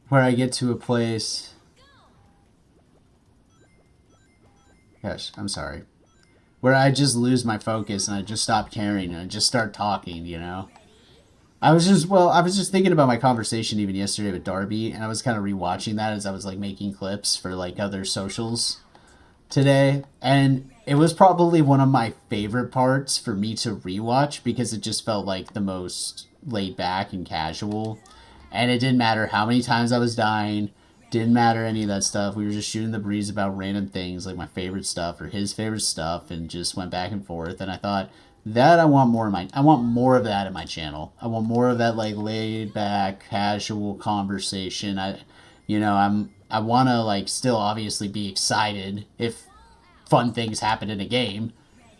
[SPEAKER 1] Where I get to a place, gosh, I'm sorry. Where I just lose my focus and I just stop caring and I just start talking, I was just thinking about my conversation even yesterday with Darby, and I was kind of rewatching that as I was like making clips for like other socials today, and it was probably one of my favorite parts for me to rewatch because it just felt like the most laid back and casual, and it didn't matter how many times I was dying, Didn't matter any of that stuff. We were just shooting the breeze about random things, like my favorite stuff or his favorite stuff, and just went back and forth. And I thought that I want more of I want more of that in my channel. I want more of that like laid back, casual conversation. I want to like still obviously be excited if fun things happen in a game,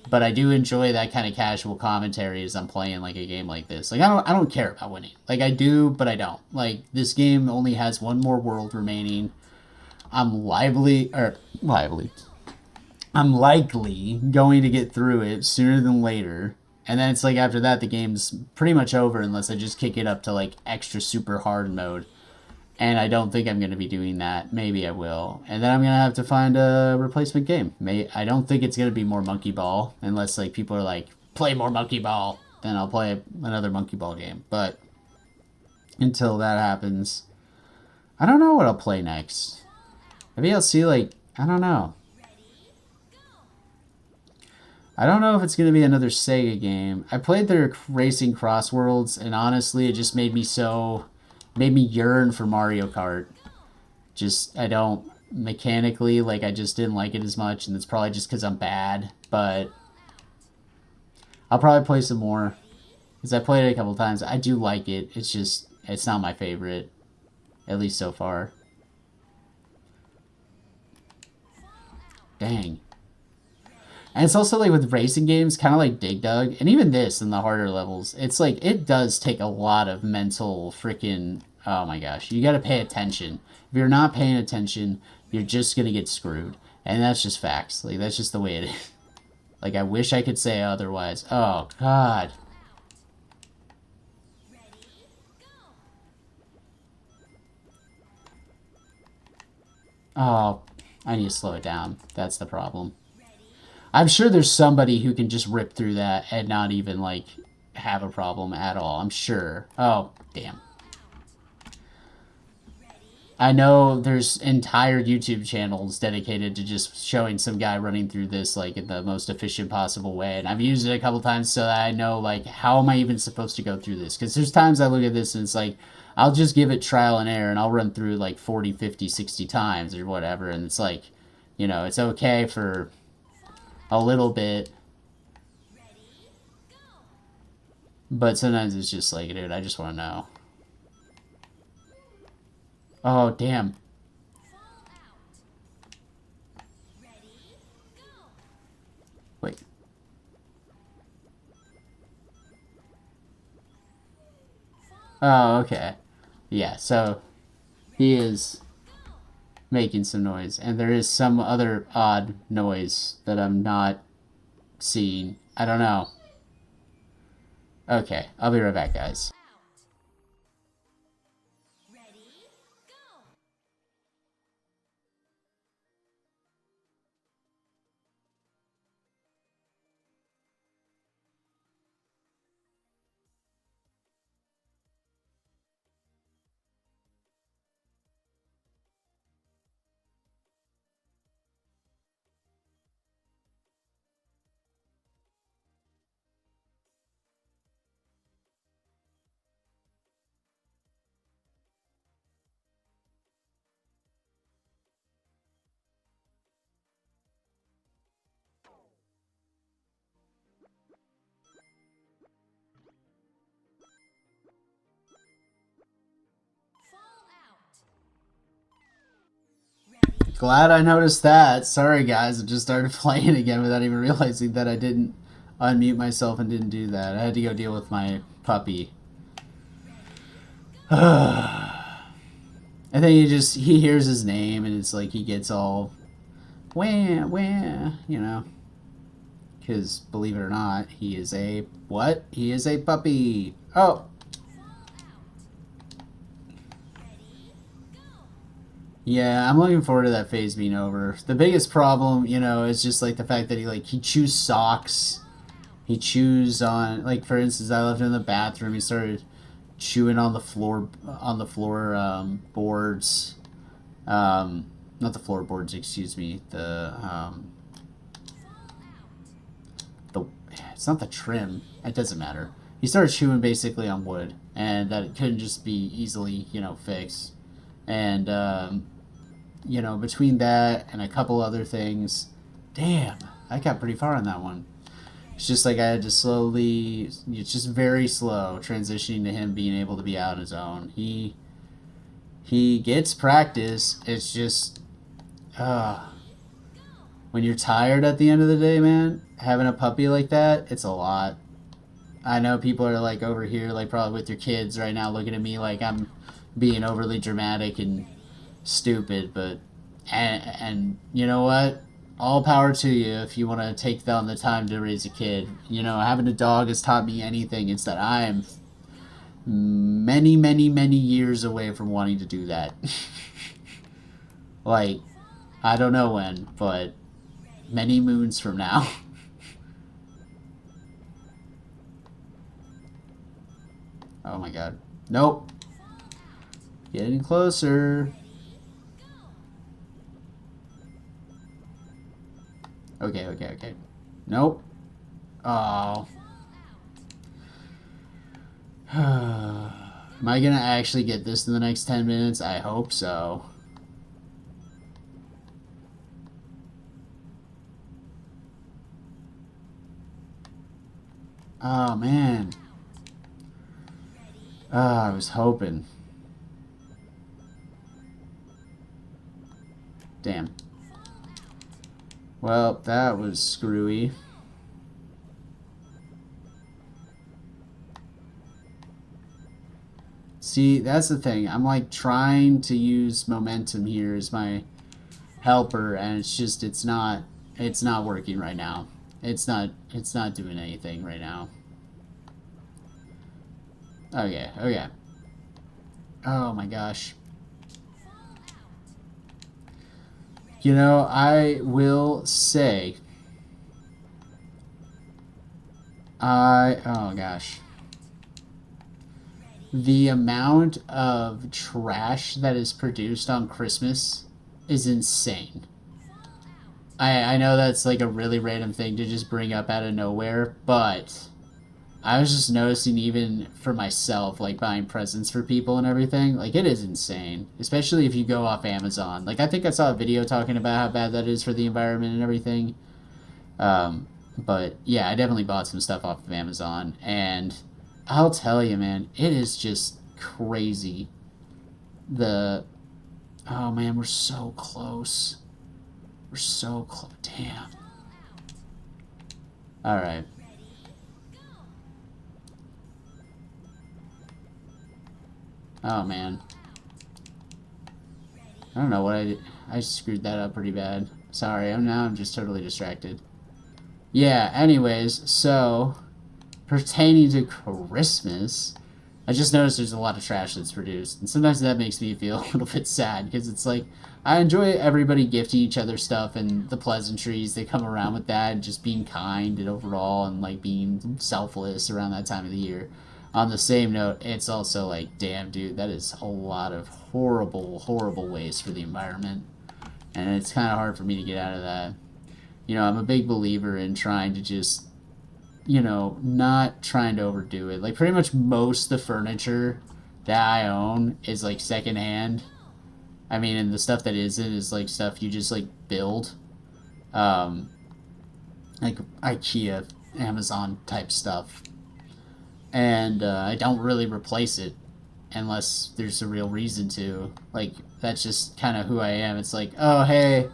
[SPEAKER 1] but I do enjoy that kind of casual commentary as I'm playing like a game like this. Like I don't care about winning. Like I do, but I don't. Like this game only has one more world remaining. I'm lively. I'm likely going to get through it sooner than later. And then it's like after that the game's pretty much over unless I just kick it up to like extra super hard mode. And I don't think I'm going to be doing that. Maybe I will. And then I'm going to have to find a replacement game. I don't think it's going to be more Monkey Ball. Unless like people are like, play more Monkey Ball. Then I'll play another Monkey Ball game. But until that happens, I don't know what I'll play next. Maybe I'll see like, I don't know. I don't know if it's going to be another Sega game. I played their Racing Cross Worlds. And honestly, it just made me yearn for Mario Kart. I don't mechanically, like I just didn't like it as much, and it's probably just because I'm bad, but I'll probably play some more because I played it a couple times. I do like it. It's not my favorite, at least so far. Dang. And it's also like with racing games, kind of like Dig Dug, and even this in the harder levels, it's like it does take a lot of mental freaking. Oh my gosh, you got to pay attention. If you're not paying attention, you're just gonna get screwed, and that's just facts. Like that's just the way it is. Like I wish I could say otherwise. Oh God. Oh, I need to slow it down. That's the problem. I'm sure there's somebody who can just rip through that and not even, like, have a problem at all. I'm sure. Oh, damn. I know there's entire YouTube channels dedicated to just showing some guy running through this, like, in the most efficient possible way. And I've used it a couple times so that I know, like, how am I even supposed to go through this? Because there's times I look at this and it's like, I'll just give it trial and error and I'll run through, like, 40, 50, 60 times or whatever. And it's like, it's okay for a little bit, but sometimes it's just like, dude, I just want to know. Oh, damn. Wait. Oh, okay. Yeah, so he is making some noise, and there is some other odd noise that I'm not seeing. I don't know. Okay, I'll be right back, guys. Glad I noticed that. Sorry, guys. I just started playing again without even realizing that I didn't unmute myself and didn't do that. I had to go deal with my puppy. I think he hears his name and it's like he gets all wah, because believe it or not, he is a what? He is a puppy. Oh. Yeah, I'm looking forward to that phase being over. The biggest problem, is just like the fact that he chews socks. He chews on, like, for instance, I left him in the bathroom. He started chewing on the floor boards. Not the floorboards, excuse me. The it's not the trim. It doesn't matter. He started chewing basically on wood, and that it couldn't just be easily, fixed. And you know, between that and a couple other things, damn, I got pretty far on that one. It's just like I had to slowly, it's just very slow transitioning to him being able to be out on his own. He gets practice. It's just, uh, when you're tired at the end of the day, man, having a puppy like that, it's a lot. I know people are like over here, like probably with your kids right now, looking at me like I'm being overly dramatic and stupid, but and you know what? All power to you if you want to take on the time to raise a kid. You know, having a dog has taught me anything. It's that I am many, many, many years away from wanting to do that. Like, I don't know when, but many moons from now. Oh my god. Nope. Getting closer. Okay, okay, okay. Nope. Oh. Am I gonna actually get this in the next 10 minutes? I hope so. Oh, man. Oh, I was hoping. Damn. Well, that was screwy. See, that's the thing. I'm like trying to use momentum here as my helper, and it's just it's not working right now. It's not doing anything right now. Okay, okay. Oh my gosh. You know, I will say oh gosh. The amount of trash that is produced on Christmas is insane. I know that's like a really random thing to just bring up out of nowhere, but I was just noticing even for myself, like buying presents for people and everything, like it is insane. Especially if you go off Amazon. Like I think I saw a video talking about how bad that is for the environment and everything. But yeah, I definitely bought some stuff off of Amazon, and I'll tell you, man, it is just crazy. The oh man, we're so close. We're so close. Damn. All right. Oh man. I don't know what I did. I screwed that up pretty bad. Sorry. I'm just totally distracted. Yeah. Anyways, so pertaining to Christmas, I just noticed there's a lot of trash that's produced, and sometimes that makes me feel a little bit sad because it's like I enjoy everybody gifting each other stuff and the pleasantries that come around with that, and just being kind and overall and like being selfless around that time of the year. On the same note, it's also like, damn, dude, that is a lot of horrible, horrible waste for the environment, and it's kind of hard for me to get out of that. You know, I'm a big believer in trying to just not trying to overdo it. Like pretty much most of the furniture that I own is like secondhand. I mean, and the stuff that isn't is like stuff you just like build, um, like IKEA, Amazon type stuff, and I don't really replace it unless there's a real reason to. Like that's just kind of who I am. It's like, oh hey,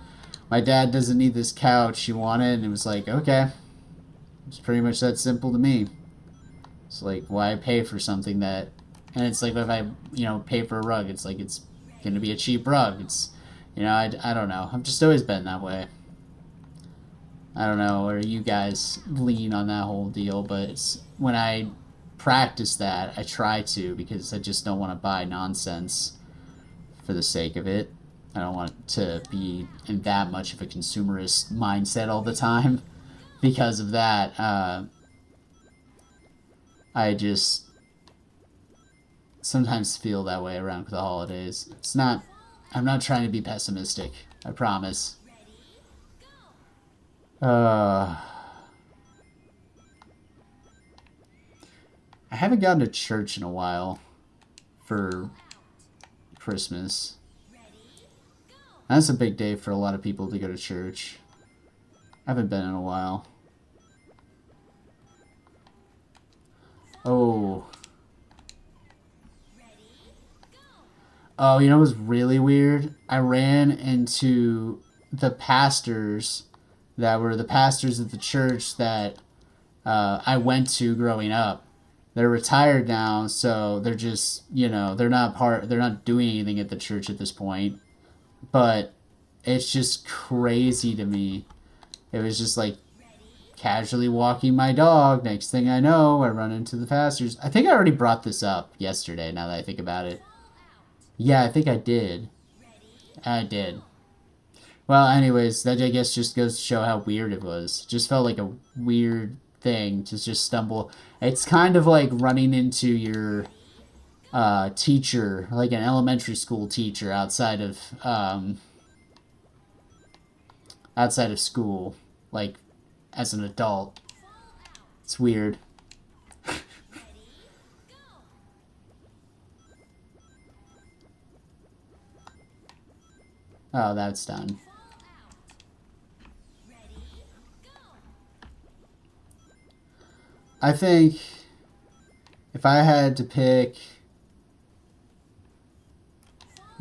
[SPEAKER 1] my dad doesn't need this couch. You want it? And it was like, okay. It's pretty much that simple to me. It's like, why pay for something that, and it's like if I, pay for a rug, it's like it's gonna be a cheap rug. It's, I don't know. I've just always been that way. I don't know where you guys lean on that whole deal, but it's, when I practice that, I try to because I just don't want to buy nonsense for the sake of it. I don't want to be in that much of a consumerist mindset all the time. Because of that, I just sometimes feel that way around the holidays. I'm not trying to be pessimistic, I promise. I haven't gone to church in a while for Christmas. That's a big day for a lot of people to go to church. I haven't been in a while. Oh. Oh, you know what was really weird? I ran into the pastors that were the pastors of the church that I went to growing up. They're retired now, so they're just, they're not doing anything at the church at this point. But it's just crazy to me. It was just like casually walking my dog. Next thing I know, I run into the pastors. I think I already brought this up yesterday, now that I think about it. Yeah, I think I did. I did. Well, anyways, that I guess just goes to show how weird it was. Just felt like a weird thing to just stumble. It's kind of like running into your teacher, like an elementary school teacher outside of school, like as an adult. It's weird. Oh, that's done. I think if I had to pick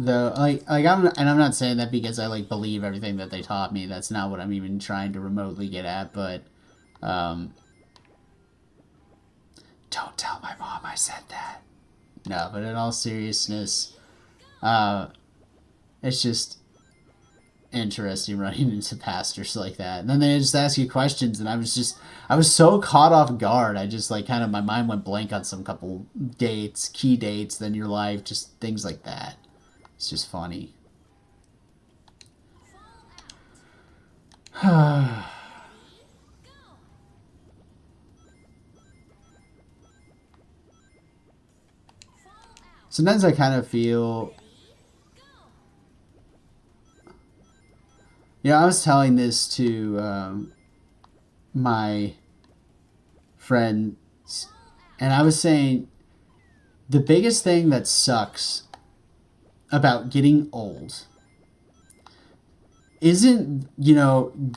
[SPEAKER 1] I'm not saying that because I like believe everything that they taught me. That's not what I'm even trying to remotely get at. But don't tell my mom I said that. No, but in all seriousness, it's just interesting running into pastors like that. And then they just ask you questions, and I was so caught off guard. I just like kind of my mind went blank on some couple dates, key dates, then your life, just things like that. It's just funny. Sometimes I kind of feel. I was telling this to my friends, and I was saying the biggest thing that sucks about getting old isn't,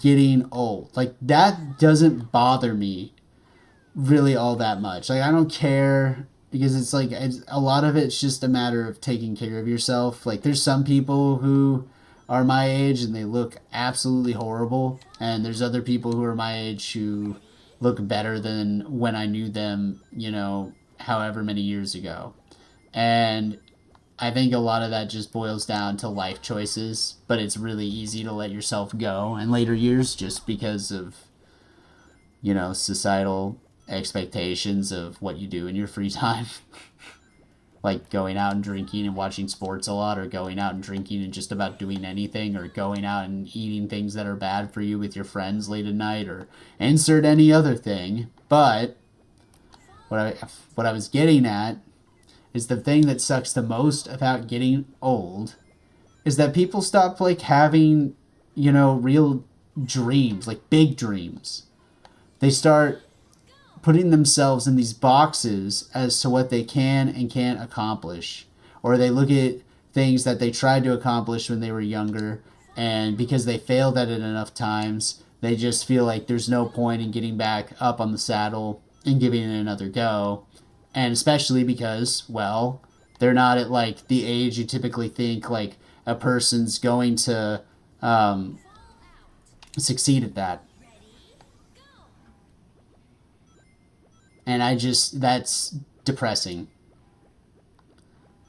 [SPEAKER 1] getting old. Like, that doesn't bother me really all that much. Like, I don't care because it's like a lot of it's just a matter of taking care of yourself. Like, there's some people who are my age and they look absolutely horrible, and there's other people who are my age who look better than when I knew them, however many years ago. And I think a lot of that just boils down to life choices, but it's really easy to let yourself go in later years just because of, societal expectations of what you do in your free time. Like going out and drinking and watching sports a lot, or going out and drinking and just about doing anything, or going out and eating things that are bad for you with your friends late at night, or insert any other thing. But what I was getting at is the thing that sucks the most about getting old is that people stop like having, real dreams, like big dreams. They start putting themselves in these boxes as to what they can and can't accomplish. Or they look at things that they tried to accomplish when they were younger, and because they failed at it enough times, they just feel like there's no point in getting back up on the saddle and giving it another go. And especially because, well, they're not at like the age you typically think like a person's going to succeed at that. And that's depressing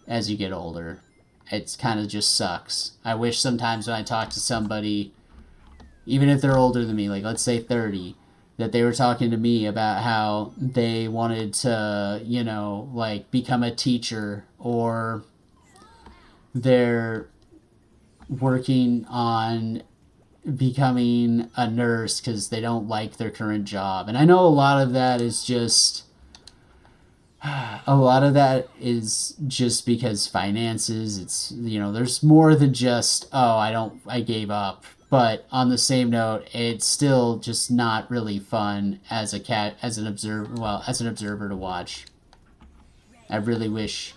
[SPEAKER 1] as you get older. It's kind of just sucks. I wish sometimes when I talk to somebody, even if they're older than me, like let's say 30, that they were talking to me about how they wanted to, like become a teacher, or they're working on becoming a nurse because they don't like their current job. And I know a lot of that is just because finances. It's, there's more than just, oh, I gave up. But on the same note, it's still just not really fun as an observer to watch. I really wish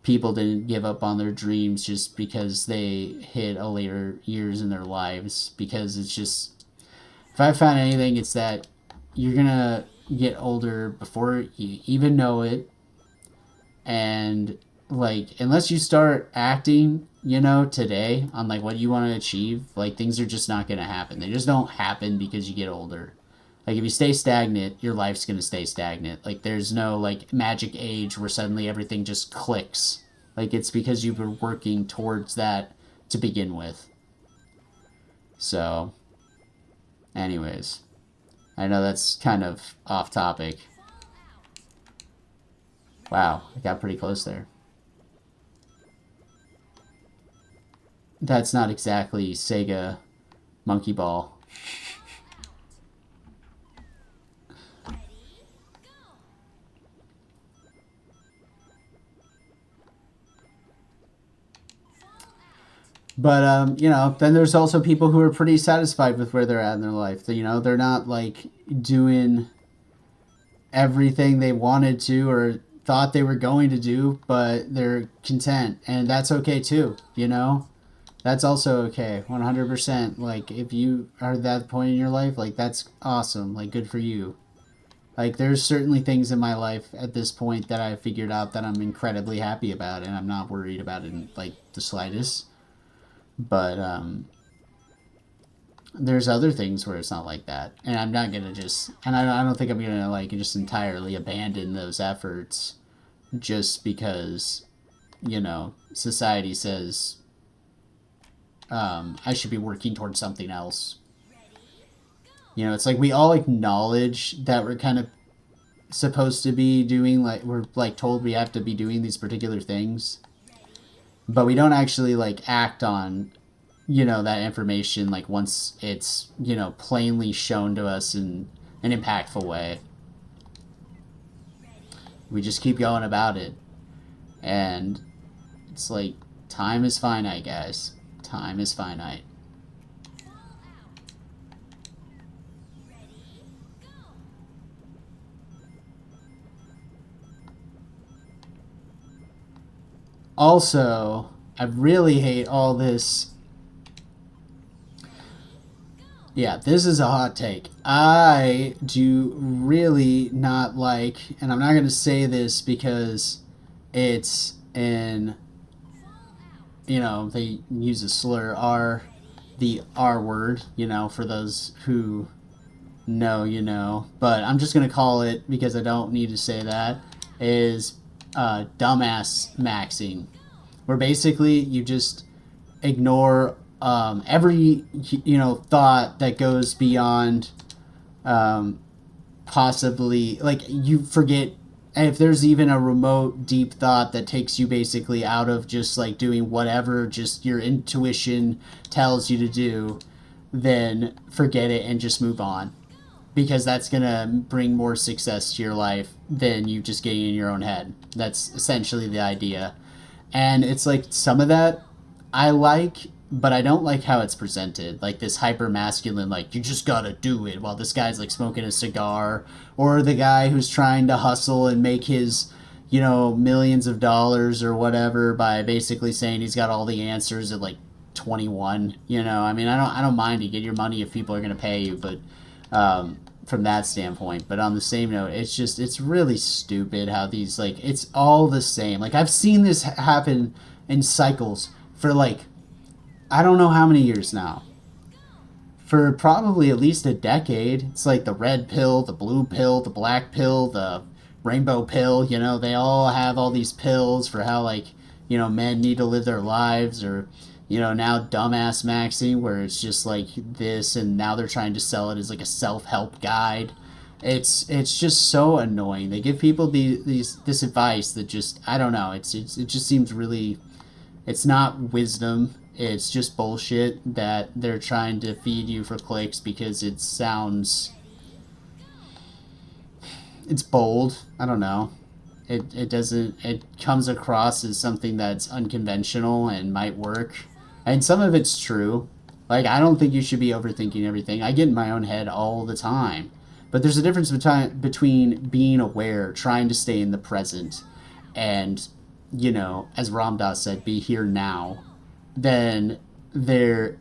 [SPEAKER 1] people didn't give up on their dreams just because they hit a later years in their lives. Because it's just, if I found anything, it's that you're gonna get older before you even know it, and like unless you start acting, today on like what you want to achieve, like things are just not gonna happen. They just don't happen because you get older. Like if you stay stagnant, your life's gonna stay stagnant. Like there's no like magic age where suddenly everything just clicks. Like it's because you've been working towards that to begin with. So, anyways, I know that's kind of off topic. Wow, I got pretty close there. That's not exactly Sega Monkey Ball. But then there's also people who are pretty satisfied with where they're at in their life. They're not like doing everything they wanted to or thought they were going to do, but they're content, and that's okay too. That's also okay. 100%. Like if you are at that point in your life, like that's awesome. Like good for you. Like there's certainly things in my life at this point that I've figured out that I'm incredibly happy about, and I'm not worried about it in like the slightest. But there's other things where it's not like that, and I'm not gonna just, and I don't think I'm gonna like just entirely abandon those efforts just because society says I should be working towards something else. It's like we all acknowledge that we're kind of supposed to be doing, like we're like told we have to be doing these particular things, but we don't actually like act on that information like once it's plainly shown to us in an impactful way. We just keep going about it, and it's like time is finite, guys. Time is finite. Also, I really hate all this. Yeah, this is a hot take. I do really not like, and I'm not going to say this because it's in, they use a slur, the R word, for those who know, but I'm just going to call it, because I don't need to say that, is dumbass maxing. Where basically you just ignore every thought that goes beyond possibly, like you forget if there's even a remote deep thought that takes you basically out of just like doing whatever just your intuition tells you to do, then forget it and just move on, because that's gonna bring more success to your life than you just getting in your own head. That's essentially the idea. And it's like some of that I like, but I don't like how it's presented. Like this hyper masculine, like you just gotta do it, while this guy's like smoking a cigar, or the guy who's trying to hustle and make his, millions of dollars or whatever by basically saying he's got all the answers at like 21. I mean, I don't mind to get your money if people are gonna pay you, but from that standpoint. But on the same note, it's really stupid how these, like, it's all the same. Like I've seen this happen in cycles for like I don't know how many years now. For probably at least a decade. It's like the red pill, the blue pill, the black pill, the rainbow pill. They all have all these pills for how, like, men need to live their lives, or now dumbass maxing, where it's just like this, and now they're trying to sell it as like a self-help guide. It's just so annoying. They give people this advice that just, I don't know. It just seems really, it's not wisdom. It's just bullshit that they're trying to feed you for clicks because it sounds, it's bold. I don't know. It doesn't, it comes across as something that's unconventional and might work. And some of it's true. Like, I don't think you should be overthinking everything. I get in my own head all the time. But there's a difference between being aware, trying to stay in the present, and as Ramdas said, be here now, then there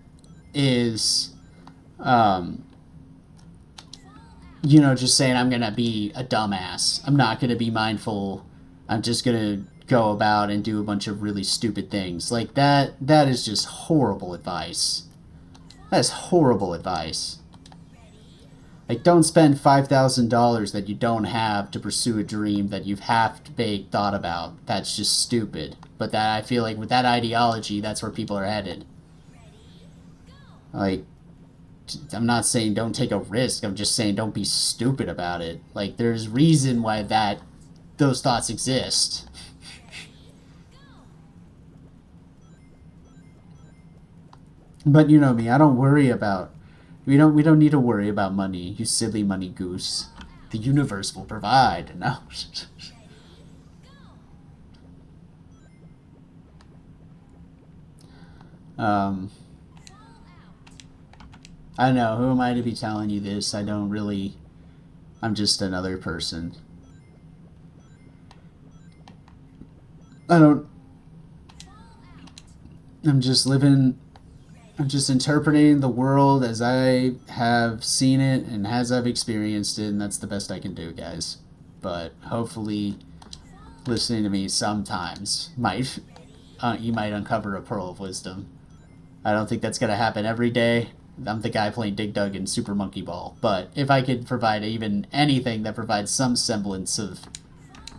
[SPEAKER 1] is, um, just saying I'm going to be a dumbass. I'm not going to be mindful. I'm just going to go about and do a bunch of really stupid things. Like that is just horrible advice. That is horrible advice. Like, don't spend $5,000 that you don't have to pursue a dream that you've half-baked thought about. That's just stupid. But that I feel like with that ideology, that's where people are headed. Like, I'm not saying don't take a risk. I'm just saying don't be stupid about it. Like, there's reason why those thoughts exist. But you know me, I don't worry about. We don't need to worry about money. You silly money goose. The universe will provide. No. um. I know. Who am I to be telling you this? I don't really. I'm just another person. I don't. I'm just living. I'm just interpreting the world as I have seen it and as I've experienced it, and that's the best I can do, guys. But hopefully, listening to me sometimes might you might uncover a pearl of wisdom. I don't think that's gonna happen every day. I'm the guy playing Dig Dug in Super Monkey Ball, but if I could provide even anything that provides some semblance of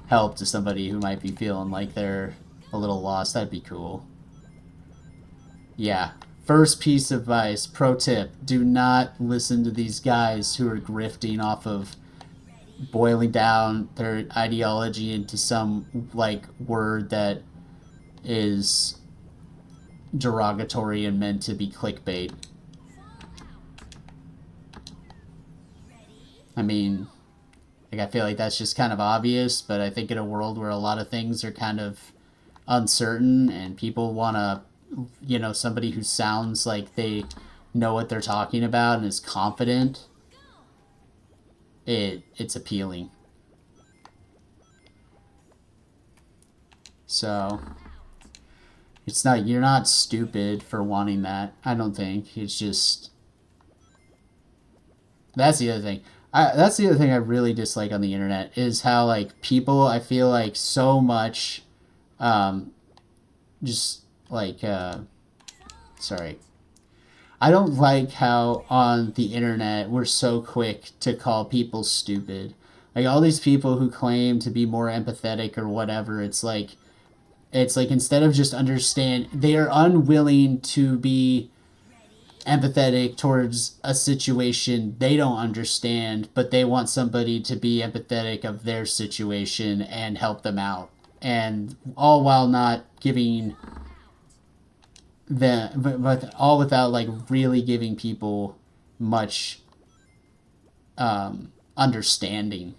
[SPEAKER 1] help to somebody who might be feeling like they're a little lost, that'd be cool. Yeah. First piece of advice, pro tip, do not listen to these guys who are grifting off of boiling down their ideology into some, like, word that is derogatory and meant to be clickbait. I mean, like, I feel like that's just kind of obvious, but I think in a world where a lot of things are kind of uncertain and people want to, somebody who sounds like they know what they're talking about and is confident, it's appealing. So you're not stupid for wanting that. I don't think. It's just that's the other thing. That's the other thing I really dislike on the internet is how, like, people, I feel like, so much just like sorry, I don't like how on the internet we're so quick to call people stupid. Like, all these people who claim to be more empathetic or whatever, it's like instead of just understand, they are unwilling to be empathetic towards a situation they don't understand, but they want somebody to be empathetic of their situation and help them out, and all while not giving but all without, like, really giving people much understanding.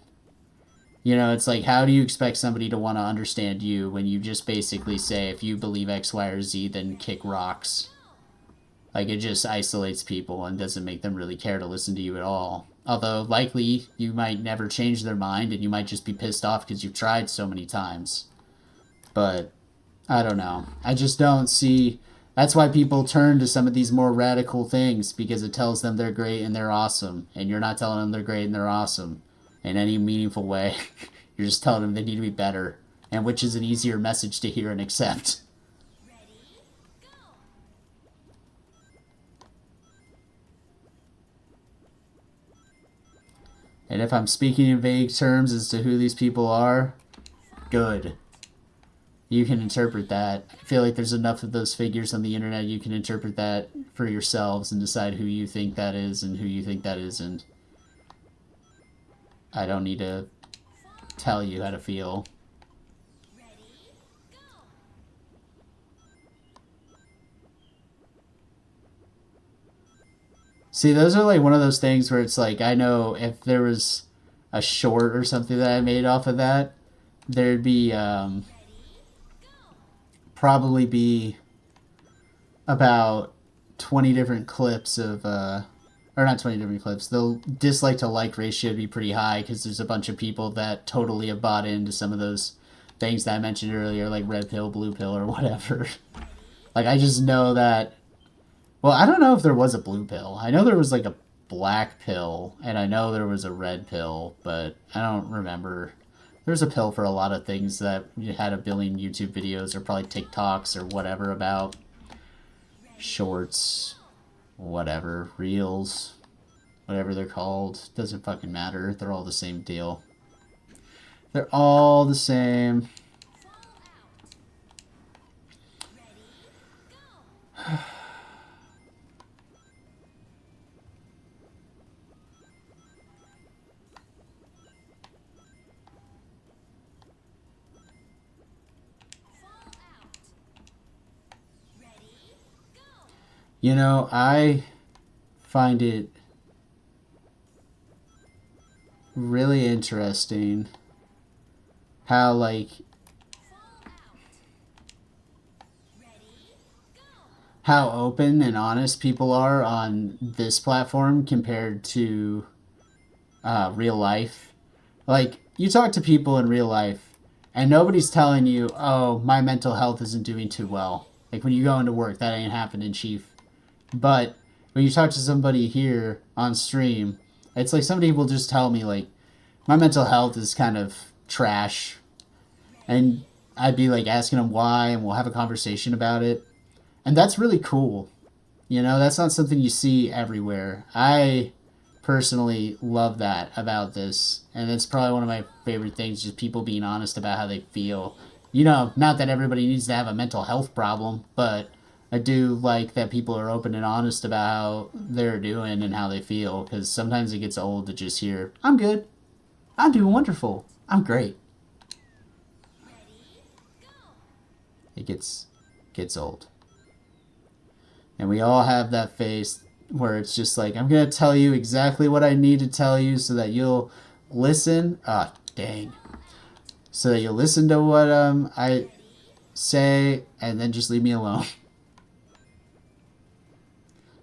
[SPEAKER 1] It's like, how do you expect somebody to want to understand you when you just basically say, if you believe X, Y, or Z, then kick rocks? Like, it just isolates people and doesn't make them really care to listen to you at all. Although, likely, you might never change their mind and you might just be pissed off because you've tried so many times. But, I don't know. I just don't see... That's why people turn to some of these more radical things, because it tells them they're great and they're awesome. And you're not telling them they're great and they're awesome in any meaningful way. You're just telling them they need to be better. And which is an easier message to hear and accept. And if I'm speaking in vague terms as to who these people are, good. You can interpret that. I feel like there's enough of those figures on the internet, you can interpret that for yourselves and decide who you think that is and who you think that isn't. I don't need to tell you how to feel. See, those are like one of those things where it's like, I know if there was a short or something that I made off of that, there'd be probably be about 20 different clips of or not 20 different clips. The dislike to like ratio would be pretty high because there's a bunch of people that totally have bought into some of those things that I mentioned earlier, like red pill, blue pill, or whatever. Like, I just know that... Well, I don't know if there was a blue pill. I know there was, like, a black pill, and I know there was a red pill, but I don't remember. There's a pill for a lot of things that you had a billion YouTube videos or probably TikToks or whatever about. Shorts, whatever, reels, whatever they're called. Doesn't fucking matter. They're all the same deal. They're all the same. You know, I find it really interesting how, like, how open and honest people are on this platform compared to real life. Like, you talk to people in real life, and nobody's telling you, oh, my mental health isn't doing too well. Like, when you go into work, that ain't happening, chief. But when you talk to somebody here on stream, it's like somebody will just tell me, like, my mental health is kind of trash. And I'd be, like, asking them why, and we'll have a conversation about it. And that's really cool. You know, that's not something you see everywhere. I personally love that about this. And it's probably one of my favorite things, just people being honest about how they feel. You know, not that everybody needs to have a mental health problem, but I do like that people are open and honest about how they're doing and how they feel, because sometimes it gets old to just hear, I'm good. I'm doing wonderful. I'm great. It gets old. And we all have that face where it's just like, I'm going to tell you exactly what I need to tell you so that you'll listen. Ah, dang. So that you'll listen to what I say and then just leave me alone.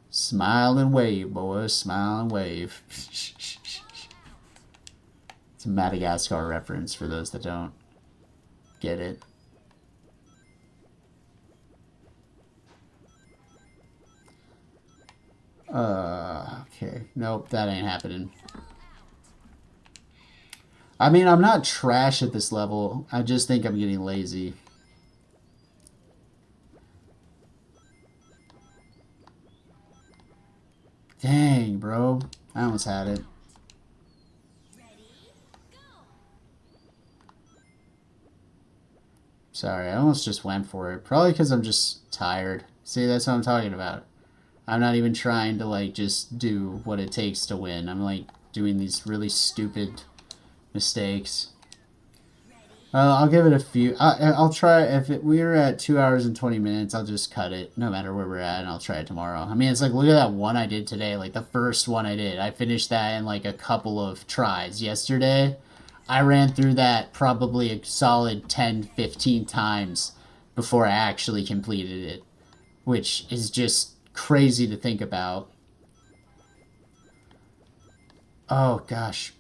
[SPEAKER 1] Smile and wave, boys. Smile and wave. It's a Madagascar reference for those that don't get it. Okay. Nope, that ain't happening. I mean, I'm not trash at this level. I just think I'm getting lazy. Dang, bro. I almost had it. Sorry, I almost just went for it. Probably because I'm just tired. See, that's what I'm talking about. I'm not even trying to, like, just do what it takes to win. I'm, like, doing these really stupid mistakes. I'll give it a few. I'll try. If we're at 2 hours and 20 minutes, I'll just cut it, no matter where we're at, and I'll try it tomorrow. I mean, it's like, look at that one I did today. Like, the first one I did. I finished that in, like, a couple of tries. Yesterday, I ran through that probably a solid 10, 15 times before I actually completed it, which is just crazy to think about. Oh, gosh.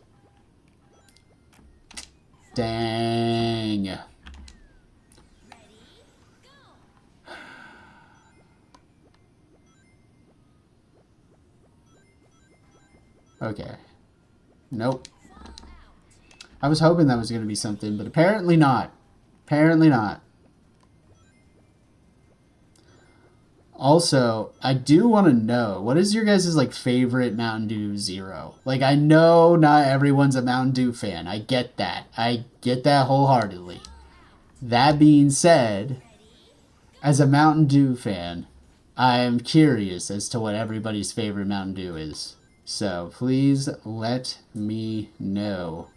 [SPEAKER 1] Dang. Okay. Nope. I was hoping that was going to be something, but apparently not. Apparently not. Also, I do want to know, what is your guys' like favorite Mountain Dew Zero? Like, I know not everyone's a Mountain Dew fan. I get that. I get that wholeheartedly. That being said, as a Mountain Dew fan, I am curious as to what everybody's favorite Mountain Dew is. So please let me know.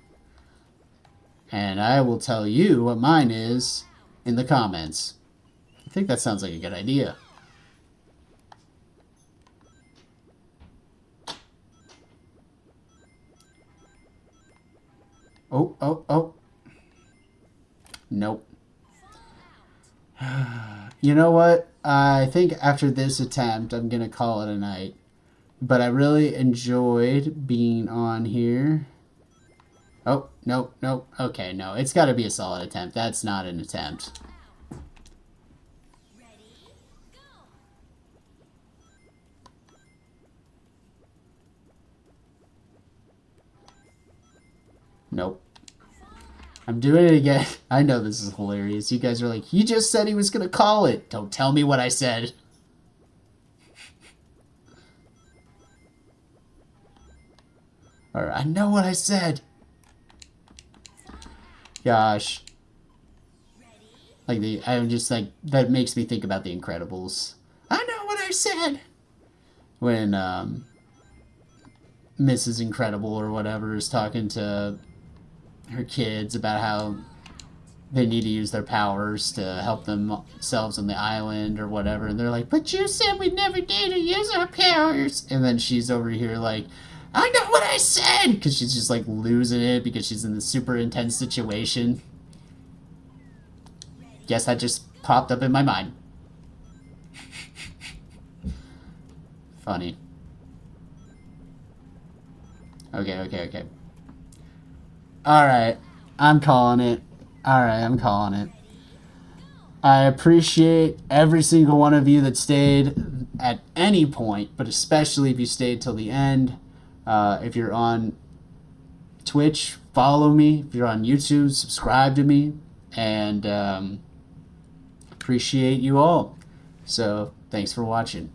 [SPEAKER 1] And I will tell you what mine is in the comments. I think that sounds like a good idea. Oh. Nope. You know what? I think after this attempt, I'm going to call it a night. But I really enjoyed being on here. Oh, nope, nope. Okay, no. It's got to be a solid attempt. That's not an attempt. Nope. I'm doing it again. I know this is hilarious. You guys are like, he just said he was going to call it. Don't tell me what I said. Or I know what I said. Gosh. Like I'm just like, that makes me think about The Incredibles. I know what I said. When Mrs. Incredible or whatever is talking to her kids about how they need to use their powers to help themselves on the island or whatever, and they're like, but you said we never need to use our powers, and then she's over here like, I know what I said, because she's just like losing it because she's in this super intense situation. Guess that just popped up in my mind. Funny. Okay. Alright, I'm calling it. Alright, I'm calling it. I appreciate every single one of you that stayed at any point, but especially if you stayed till the end. If you're on Twitch, follow me. If you're on YouTube, subscribe to me. And appreciate you all. So, thanks for watching.